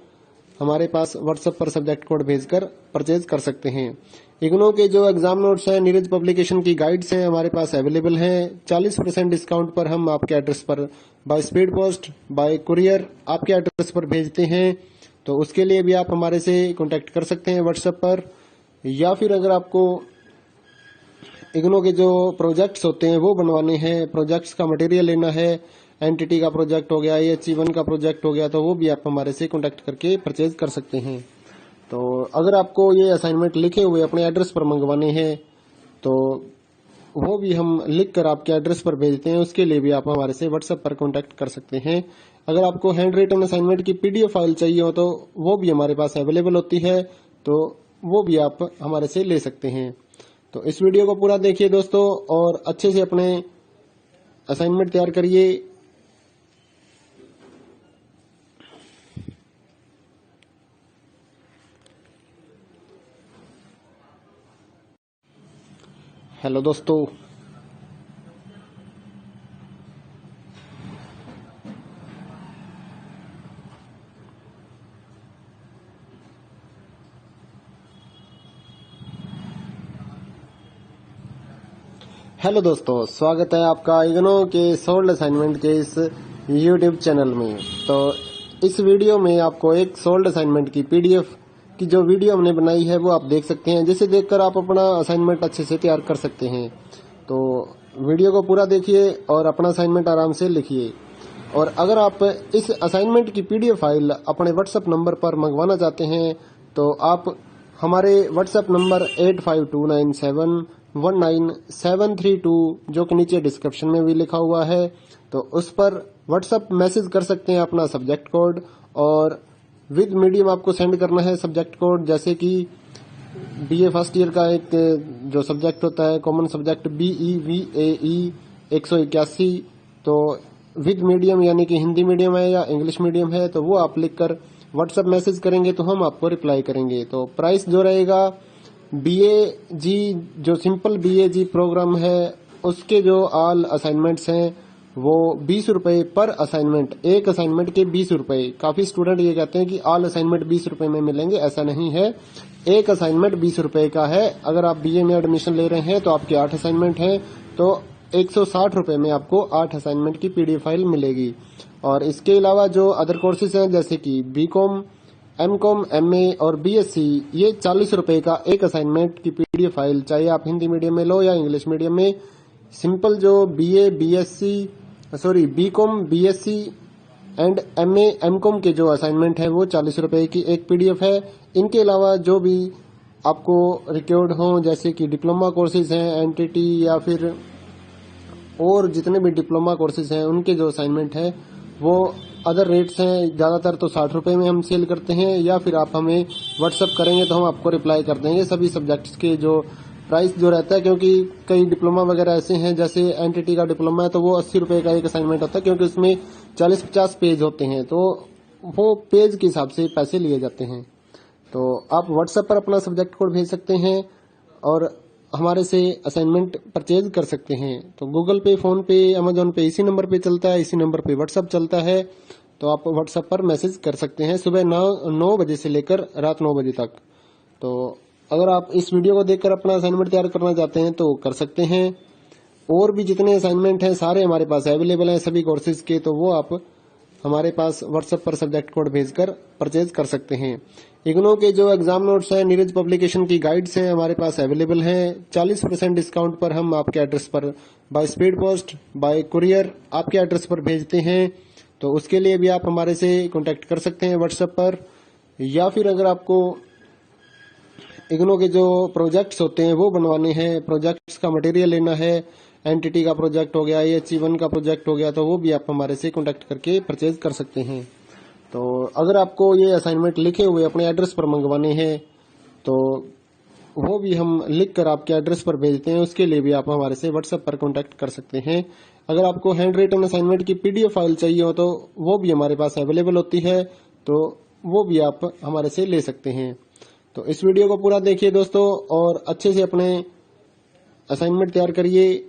हमारे पास व्हाट्सएप पर सब्जेक्ट कोड भेजकर परचेज कर सकते हैं। इग्नो के जो एग्जाम नोट्स हैं, नीरज पब्लिकेशन की गाइड्स हैं हमारे पास अवेलेबल हैं। 40% डिस्काउंट पर हम आपके एड्रेस पर by speed post, bye courier आपके एड्रेस पर भेजते हैं। तो उसके लिए भी आप हमारे से कांटेक्ट कर सकते हैं व्हाट्सएप पर। या फिर अगर आपको इग्नो के जो प्रोजेक्ट्स होते हैं वो बनवाने हैं, प्रोजेक्ट्स का मटेरियल लेना है, NTT का प्रोजेक्ट हो गया, AHE1 का प्रोजेक्ट हो गया, तो वो भी आप हमारे से कांटेक्ट करके परचेज कर सकते हैं। तो अगर आपको ये असाइनमेंट लिखे हुए अपने एड्रेस पर मंगवाने हैं तो वो भी हम लिख कर आपके एड्रेस पर भेजते हैं। उसके लिए भी आप हमारे से व्हाट्सएप पर कांटेक्ट कर सकते हैं। अगर आपको हैंड रिटन असाइनमेंट की पीडीएफ फाइल चाहिए हो तो वो भी हमारे पास अवेलेबल होती है, तो वो भी आप हमारे से ले सकते हैं। तो इस वीडियो को पूरा देखिए दोस्तों और अच्छे से अपने असाइनमेंट तैयार करिए। हेलो दोस्तों, स्वागत है आपका इग्नो के सोल्ड असाइनमेंट के इस यूट्यूब चैनल में। तो इस वीडियो में आपको एक सोल्ड असाइनमेंट की पीडीएफ की जो वीडियो हमने बनाई है वो आप देख सकते हैं, जिसे देखकर आप अपना असाइनमेंट अच्छे से तैयार कर सकते हैं। तो वीडियो को पूरा देखिए और अपना असाइनमेंट आराम से लिखिए। और अगर आप इस असाइनमेंट की पीडीएफ फाइल अपने व्हाट्सएप नंबर पर मंगवाना चाहते हैं तो आप हमारे व्हाट्सएप नंबर 8529719732 जो कि नीचे डिस्क्रिप्शन में भी लिखा हुआ है, तो उस पर व्हाट्सएप मैसेज कर सकते हैं अपना सब्जेक्ट कोड, और विद मीडियम आपको सेंड करना है सब्जेक्ट कोड। जैसे कि बीए फर्स्ट ईयर का एक जो सब्जेक्ट होता है कॉमन सब्जेक्ट BEVAE 181, तो विद मीडियम यानी कि हिंदी मीडियम है या इंग्लिश मीडियम है तो वो आप लिखकर व्हाट्सएप मैसेज करेंगे तो हम आपको रिप्लाई करेंगे। तो प्राइस जो रहेगा BAG जो सिंपल BAG प्रोग्राम है उसके जो ऑल असाइनमेंट्स हैं वो 20 रुपए पर असाइनमेंट, एक असाइनमेंट के 20 रुपए। काफी स्टूडेंट ये कहते हैं कि ऑल असाइनमेंट 20 रुपए में मिलेंगे, ऐसा नहीं है। एक असाइनमेंट 20 रुपए का है। अगर आप BA में एडमिशन ले रहे हैं तो आपके 8 असाइनमेंट हैं तो 160 रुपए में आपको 8 असाइनमेंट की पीडीएफ फाइल मिलेगी। और इसके अलावा जो अदर कोर्सेज हैं जैसे कि BCom, MCom, MA और BSc, ये 40 रुपए का एक असाइनमेंट की पीडीएफ फाइल, चाहे आप हिंदी मीडियम में लो या इंग्लिश मीडियम में। सिंपल जो BCom, BSc and MA, MCom के जो असाइनमेंट है वो 40 रुपए की एक पीडीएफ है। इनके अलावा जो भी आपको रिक्वायर्ड हो जैसे कि डिप्लोमा कोर्सेज हैं NTT या फिर और जितने भी डिप्लोमा कोर्सेज हैं उनके जो असाइनमेंट है वो अदर रेट्स हैं। ज्यादातर तो 60 रुपए में हम सेल करते हैं, या फिर आप हमें व्हाट्सएप करेंगे तो हम आपको रिप्लाई कर देंगे सभी सब्जेक्ट्स के जो प्राइस जो रहता है। क्योंकि कई डिप्लोमा वगैरह ऐसे हैं जैसे NTT का डिप्लोमा है तो वो 80 रुपए का एक असाइनमेंट होता है, क्योंकि उसमें 40-50 पेज होते हैं तो वो पेज के हिसाब से पैसे लिए जाते हैं। तो आप व्हाट्सएप पर अपना सब्जेक्ट कोड भेज सकते हैं और हमारे से असाइनमेंट परचेज कर सकते हैं। तो गूगल पे, फोन पे, अमेजोन पे इसी नंबर पे चलता है, इसी नंबर पे व्हाट्सएप चलता है। तो आप व्हाट्सएप पर मैसेज कर सकते हैं सुबह 9 बजे से लेकर रात 9 बजे तक। तो अगर आप इस वीडियो को देखकर अपना असाइनमेंट तैयार करना चाहते हैं तो कर सकते हैं। और भी जितने असाइनमेंट हैं सारे हमारे पास अवेलेबल हैं सभी कोर्सेज के, तो वो आप हमारे पास व्हाट्सएप पर सब्जेक्ट कोड भेजकर परचेज कर सकते हैं। इग्नो के जो एग्जाम नोट्स हैं, नीरज पब्लिकेशन की गाइड्स हैं हमारे पास अवेलेबल हैं। 40% डिस्काउंट पर हम आपके एड्रेस पर by speed post, bye courier आपके एड्रेस पर भेजते हैं। तो उसके लिए भी आप हमारे से कांटेक्ट कर सकते हैं व्हाट्सएप पर। या फिर अगर आपको इग्नो के जो प्रोजेक्ट्स होते हैं वो बनवाने हैं, प्रोजेक्ट्स का मटेरियल लेना है, NTT का प्रोजेक्ट हो गया, AHE1 का प्रोजेक्ट हो गया, तो वो भी आप हमारे से कांटेक्ट करके परचेज कर सकते हैं। तो अगर आपको ये असाइनमेंट लिखे हुए अपने एड्रेस पर मंगवाने हैं तो वो भी हम लिख कर आपके एड्रेस पर भेजते हैं। उसके लिए भी आप हमारे से व्हाट्सएप पर कांटेक्ट कर सकते हैं। अगर आपको हैंड रिटन असाइनमेंट की पीडीएफ फाइल चाहिए हो तो वो भी हमारे पास अवेलेबल होती है, तो वो भी आप हमारे से ले सकते हैं। तो इस वीडियो को पूरा देखिए दोस्तों और अच्छे से अपने असाइनमेंट तैयार करिए।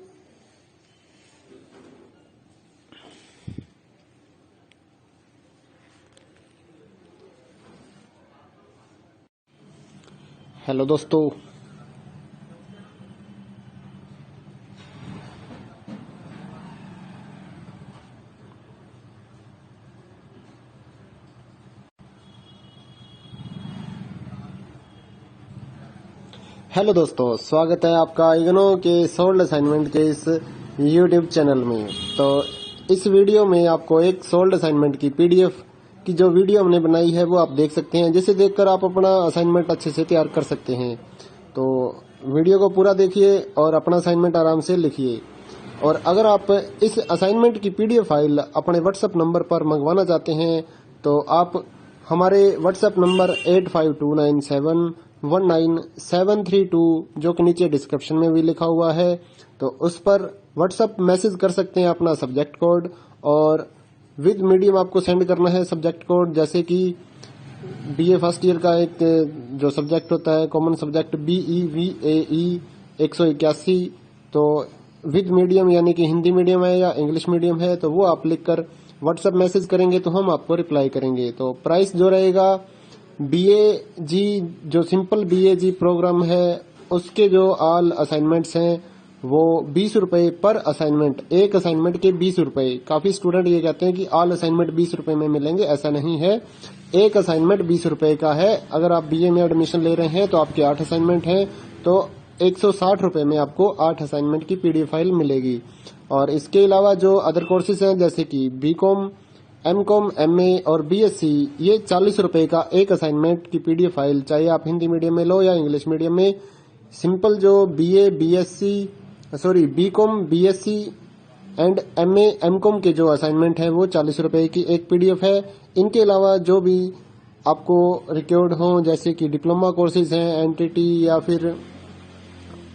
हेलो दोस्तों, स्वागत है आपका इग्नो के सोल्ड असाइनमेंट के इस यूट्यूब चैनल में। तो इस वीडियो में आपको एक सोल्ड असाइनमेंट की पीडीएफ की जो वीडियो हमने बनाई है वो आप देख सकते हैं, जिसे देखकर आप अपना असाइनमेंट अच्छे से तैयार कर सकते हैं। तो वीडियो को पूरा देखिए और अपना असाइनमेंट आराम से लिखिए। और अगर आप इस असाइनमेंट की पीडीएफ फाइल अपने व्हाट्सएप नंबर पर मंगवाना चाहते हैं तो आप हमारे व्हाट्सएप नंबर 8529719732 जो कि नीचे डिस्क्रिप्शन में भी लिखा हुआ है, तो उस पर व्हाट्सएप मैसेज कर सकते हैं अपना सब्जेक्ट कोड, और विद मीडियम आपको सेंड करना है सब्जेक्ट कोड। जैसे कि बीए फर्स्ट ईयर का एक जो सब्जेक्ट होता है कॉमन सब्जेक्ट BEVAE 181, तो विद मीडियम यानी कि हिंदी मीडियम है या इंग्लिश मीडियम है, तो वो आप लिखकर व्हाट्सएप मैसेज करेंगे तो हम आपको रिप्लाई करेंगे। तो प्राइस जो रहेगा BAG जो सिंपल BAG प्रोग्राम है उसके जो ऑल असाइनमेंट्स हैं वो 20 रुपए पर असाइनमेंट, एक असाइनमेंट के 20 रुपए। काफी स्टूडेंट ये कहते हैं कि ऑल असाइनमेंट 20 रुपए में मिलेंगे, ऐसा नहीं है। एक असाइनमेंट 20 रुपए का है। अगर आप BA में एडमिशन ले रहे हैं तो आपके 8 असाइनमेंट हैं, तो 160 रुपए में आपको 8 असाइनमेंट की पीडीएफ फाइल मिलेगी। और इसके अलावा जो अदर कोर्सेज हैं जैसे कि BCom, MCom, MA और BSc, ये 40 रुपए का एक असाइनमेंट की पीडीएफ फाइल, चाहे आप हिंदी मीडियम में लो या इंग्लिश मीडियम में। सिंपल जो BCom, BSc and MA, MCom के जो असाइनमेंट है वो 40 रुपए की एक पीडीएफ है। इनके अलावा जो भी आपको रिक्वायर्ड हो जैसे कि डिप्लोमा कोर्सेज हैं, एनटीटी या फिर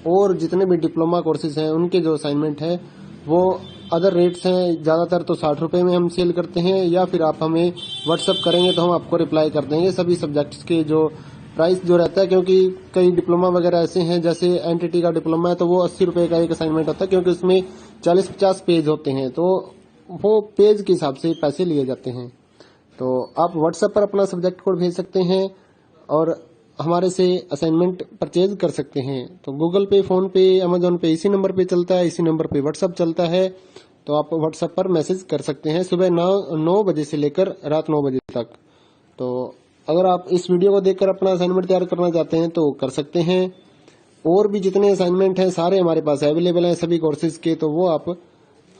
और जितने भी डिप्लोमा कोर्सेज हैं उनके जो असाइनमेंट है वो अदर रेट्स हैं। ज्यादातर तो 60 रुपए में हम सेल करते हैं, या फिर आप हमें व्हाट्सएप करेंगे तो हम आपको रिप्लाई कर देंगे सभी सब्जेक्ट्स के जो प्राइस जो रहता है। क्योंकि कई डिप्लोमा वगैरह ऐसे हैं, जैसे एनटीटी का डिप्लोमा है तो वो 80 रुपए का एक असाइनमेंट होता है, क्योंकि उसमें 40-50 पेज होते हैं, तो वो पेज के हिसाब से पैसे लिए जाते हैं। तो आप व्हाट्सएप पर अपना सब्जेक्ट कोड भेज सकते हैं और हमारे से असाइनमेंट परचेज कर सकते हैं। तो गूगल पे, फोन पे, अमेजोन पे इसी नंबर पे चलता है, इसी नंबर पे व्हाट्सएप चलता है। तो आप व्हाट्सएप पर मैसेज कर सकते हैं सुबह 9 बजे से लेकर रात 9 बजे तक। तो अगर आप इस वीडियो को देखकर अपना असाइनमेंट तैयार करना चाहते हैं तो कर सकते हैं। और भी जितने असाइनमेंट हैं सारे हमारे पास अवेलेबल हैं सभी कोर्सेज के, तो वो आप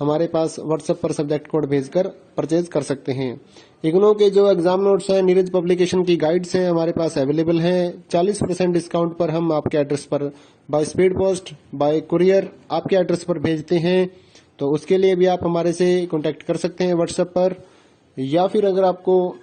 हमारे पास व्हाट्सएप पर सब्जेक्ट कोड भेजकर परचेज कर सकते हैं। इग्नो के जो एग्जाम नोट्स हैं, नीरज पब्लिकेशन की गाइड्स हैं हमारे पास अवेलेबल हैं। 40% डिस्काउंट पर हम आपके एड्रेस पर by speed post, bye courier आपके एड्रेस पर भेजते हैं। तो उसके लिए भी आप हमारे से कांटेक्ट कर सकते हैं व्हाट्सएप पर। या फिर अगर आपको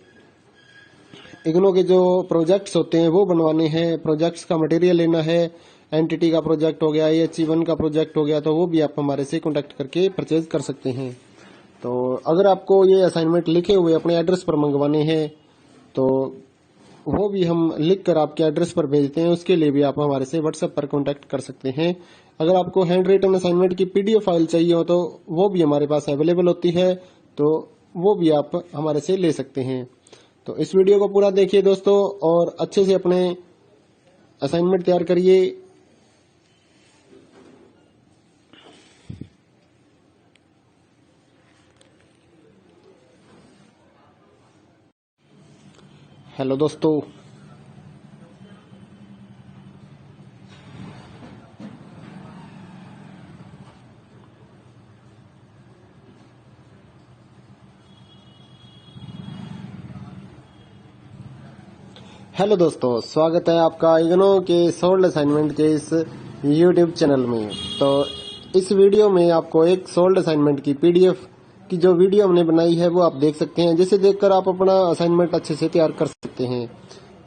इग्नो के जो प्रोजेक्ट्स होते हैं वो बनवाने हैं, प्रोजेक्ट्स का मटेरियल लेना है, एनटीटी का प्रोजेक्ट हो गया, AHE1 का प्रोजेक्ट हो गया, तो वो भी आप हमारे से कांटेक्ट करके परचेज कर सकते हैं। तो अगर आपको ये असाइनमेंट लिखे हुए अपने एड्रेस पर मंगवाने हैं तो वो भी हम लिख कर आपके एड्रेस पर भेजते हैं, उसके लिए भी आप हमारे से व्हाट्सएप पर कांटेक्ट कर सकते हैं। अगर आपको हैंड रिटन असाइनमेंट की पीडीएफ फाइल चाहिए हो तो वो भी हमारे पास अवेलेबल होती है, तो वो भी आप हमारे से ले सकते हैं। तो इस वीडियो को पूरा देखिए दोस्तों और अच्छे से अपने असाइनमेंट तैयार करिए। हेलो दोस्तों, स्वागत है आपका इग्नो के सोल्ड असाइनमेंट के इस यूट्यूब चैनल में। तो इस वीडियो में आपको एक सोल्ड असाइनमेंट की पीडीएफ की जो वीडियो हमने बनाई है वो आप देख सकते हैं, जिसे देखकर आप अपना असाइनमेंट अच्छे से तैयार कर सकते हैं।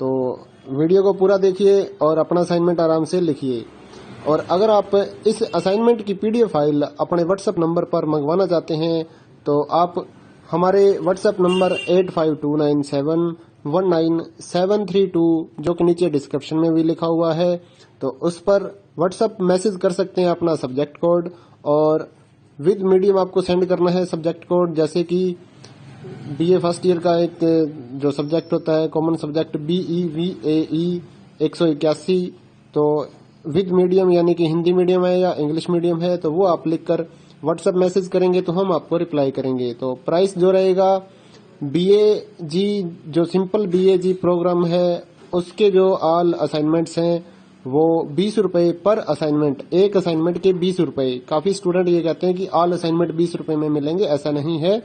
तो वीडियो को पूरा देखिए और अपना असाइनमेंट आराम से लिखिए। और अगर आप इस असाइनमेंट की पीडीएफ फाइल अपने व्हाट्सएप नंबर पर मंगवाना चाहते हैं तो आप हमारे व्हाट्सएप नंबर 8529719732 जो कि नीचे डिस्क्रिप्शन में भी लिखा हुआ है, तो उस पर व्हाट्सएप मैसेज कर सकते हैं अपना सब्जेक्ट कोड, और विद मीडियम आपको सेंड करना है सब्जेक्ट कोड। जैसे कि BA फर्स्ट ईयर का एक जो सब्जेक्ट होता है कॉमन सब्जेक्ट BEVAE 181, तो विद मीडियम यानी कि हिंदी मीडियम है या इंग्लिश मीडियम है, तो वो आप लिखकर व्हाट्सएप मैसेज करेंगे तो हम आपको रिप्लाई करेंगे। तो प्राइस जो रहेगा BAG जो सिंपल BAG प्रोग्राम है उसके जो ऑल असाइनमेंट्स हैं वो 20 रुपए पर असाइनमेंट, एक असाइनमेंट के 20 रुपए। काफी स्टूडेंट ये कहते हैं कि ऑल असाइनमेंट 20 रुपए में मिलेंगे, ऐसा नहीं है।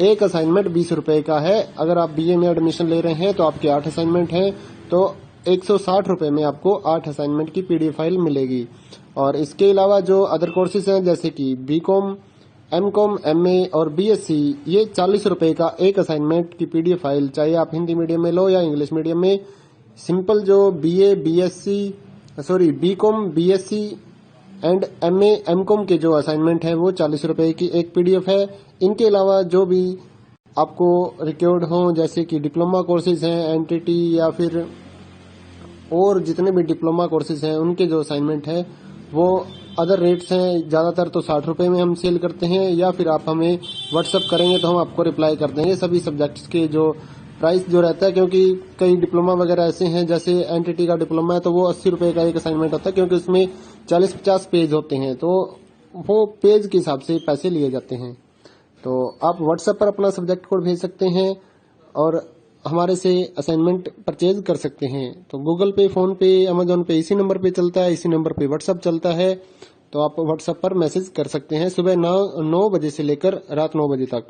एक असाइनमेंट 20 रुपए का है। अगर आप BA में एडमिशन ले रहे हैं तो आपके 8 असाइनमेंट हैं, तो 160 रुपये में आपको 8 असाइनमेंट की PDF फाइल मिलेगी। और इसके अलावा जो अदर कोर्सेज हैं जैसे कि BCom, MCom, MA और BSc, ये 40 रुपये का एक असाइनमेंट की PDF फाइल, चाहे आप हिंदी मीडियम में लो या इंग्लिश मीडियम में। सिंपल जो BCom, BSc and MA, MCom के जो असाइनमेंट है वो 40 रुपये की एक PDF है। इनके अलावा जो भी आपको रिक्वायर्ड हो जैसे कि डिप्लोमा कोर्सेज हैं, NTT या फिर और जितने भी डिप्लोमा कोर्सेज हैं उनके जो असाइनमेंट है वो अदर रेट्स हैं। ज़्यादातर तो 60 रुपये में हम सेल करते हैं, या फिर आप हमें व्हाट्सअप करेंगे तो हम आपको रिप्लाई कर देंगे सभी सब्जेक्ट्स के जो प्राइस जो रहता है। क्योंकि कई डिप्लोमा वगैरह ऐसे हैं, जैसे NTT का डिप्लोमा है तो वो 80 रुपये का एक असाइनमेंट होता है, क्योंकि उसमें 40-50 पेज होते हैं, तो वो पेज के हिसाब से पैसे लिए जाते हैं। तो आप व्हाट्सएप पर अपना सब्जेक्ट कोड भेज सकते हैं और हमारे से असाइनमेंट परचेज कर सकते हैं। तो गूगल पे, फोन पे, अमेजोन पे इसी नंबर पे चलता है, इसी नंबर पे व्हाट्सएप चलता है। तो आप व्हाट्सएप पर मैसेज कर सकते हैं सुबह 9 बजे से लेकर रात 9 बजे तक।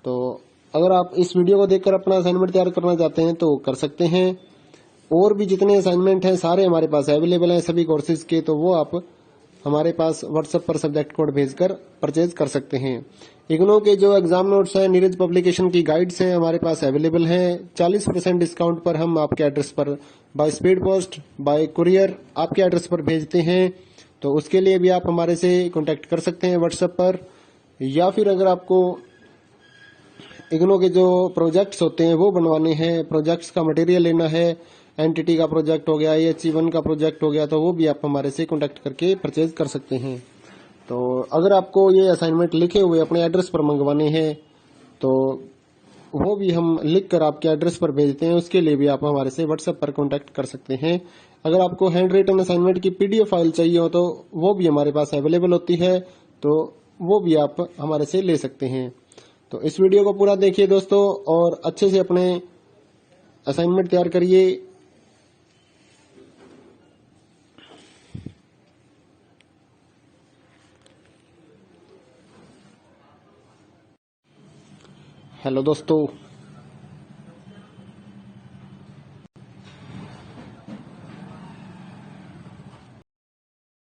तो अगर आप इस वीडियो को देखकर अपना असाइनमेंट तैयार करना चाहते हैं तो कर सकते हैं। और भी जितने असाइनमेंट हैं सारे हमारे पास अवेलेबल हैं सभी कोर्सेज के, तो वो आप हमारे पास व्हाट्सएप पर सब्जेक्ट कोड भेजकर परचेज कर सकते हैं। इग्नो के जो एग्जाम नोट्स हैं, नीरज पब्लिकेशन की गाइड्स हैं हमारे पास अवेलेबल हैं। 40% डिस्काउंट पर हम आपके एड्रेस पर by speed post, bye courier आपके एड्रेस पर भेजते हैं। तो उसके लिए भी आप हमारे से कांटेक्ट कर सकते हैं व्हाट्सएप पर। या फिर अगर आपको इग्नो के जो प्रोजेक्ट्स होते हैं वो बनवाने हैं, प्रोजेक्ट्स का मटेरियल लेना है, NTT का प्रोजेक्ट हो गया, HE1 का प्रोजेक्ट हो गया, तो वो भी आप हमारे से कांटेक्ट करके परचेज कर सकते हैं। तो अगर आपको ये असाइनमेंट लिखे हुए अपने एड्रेस पर मंगवाने हैं तो वो भी हम लिख कर आपके एड्रेस पर भेजते हैं, उसके लिए भी आप हमारे से व्हाट्सएप पर कांटेक्ट कर सकते हैं। अगर आपको हैंड रिटन असाइनमेंट की PDF फाइल चाहिए हो तो वो भी हमारे पास अवेलेबल होती है, तो वो भी आप हमारे से ले सकते हैं। तो इस वीडियो को पूरा देखिए दोस्तों और अच्छे से अपने असाइनमेंट तैयार करिए। हेलो दोस्तों।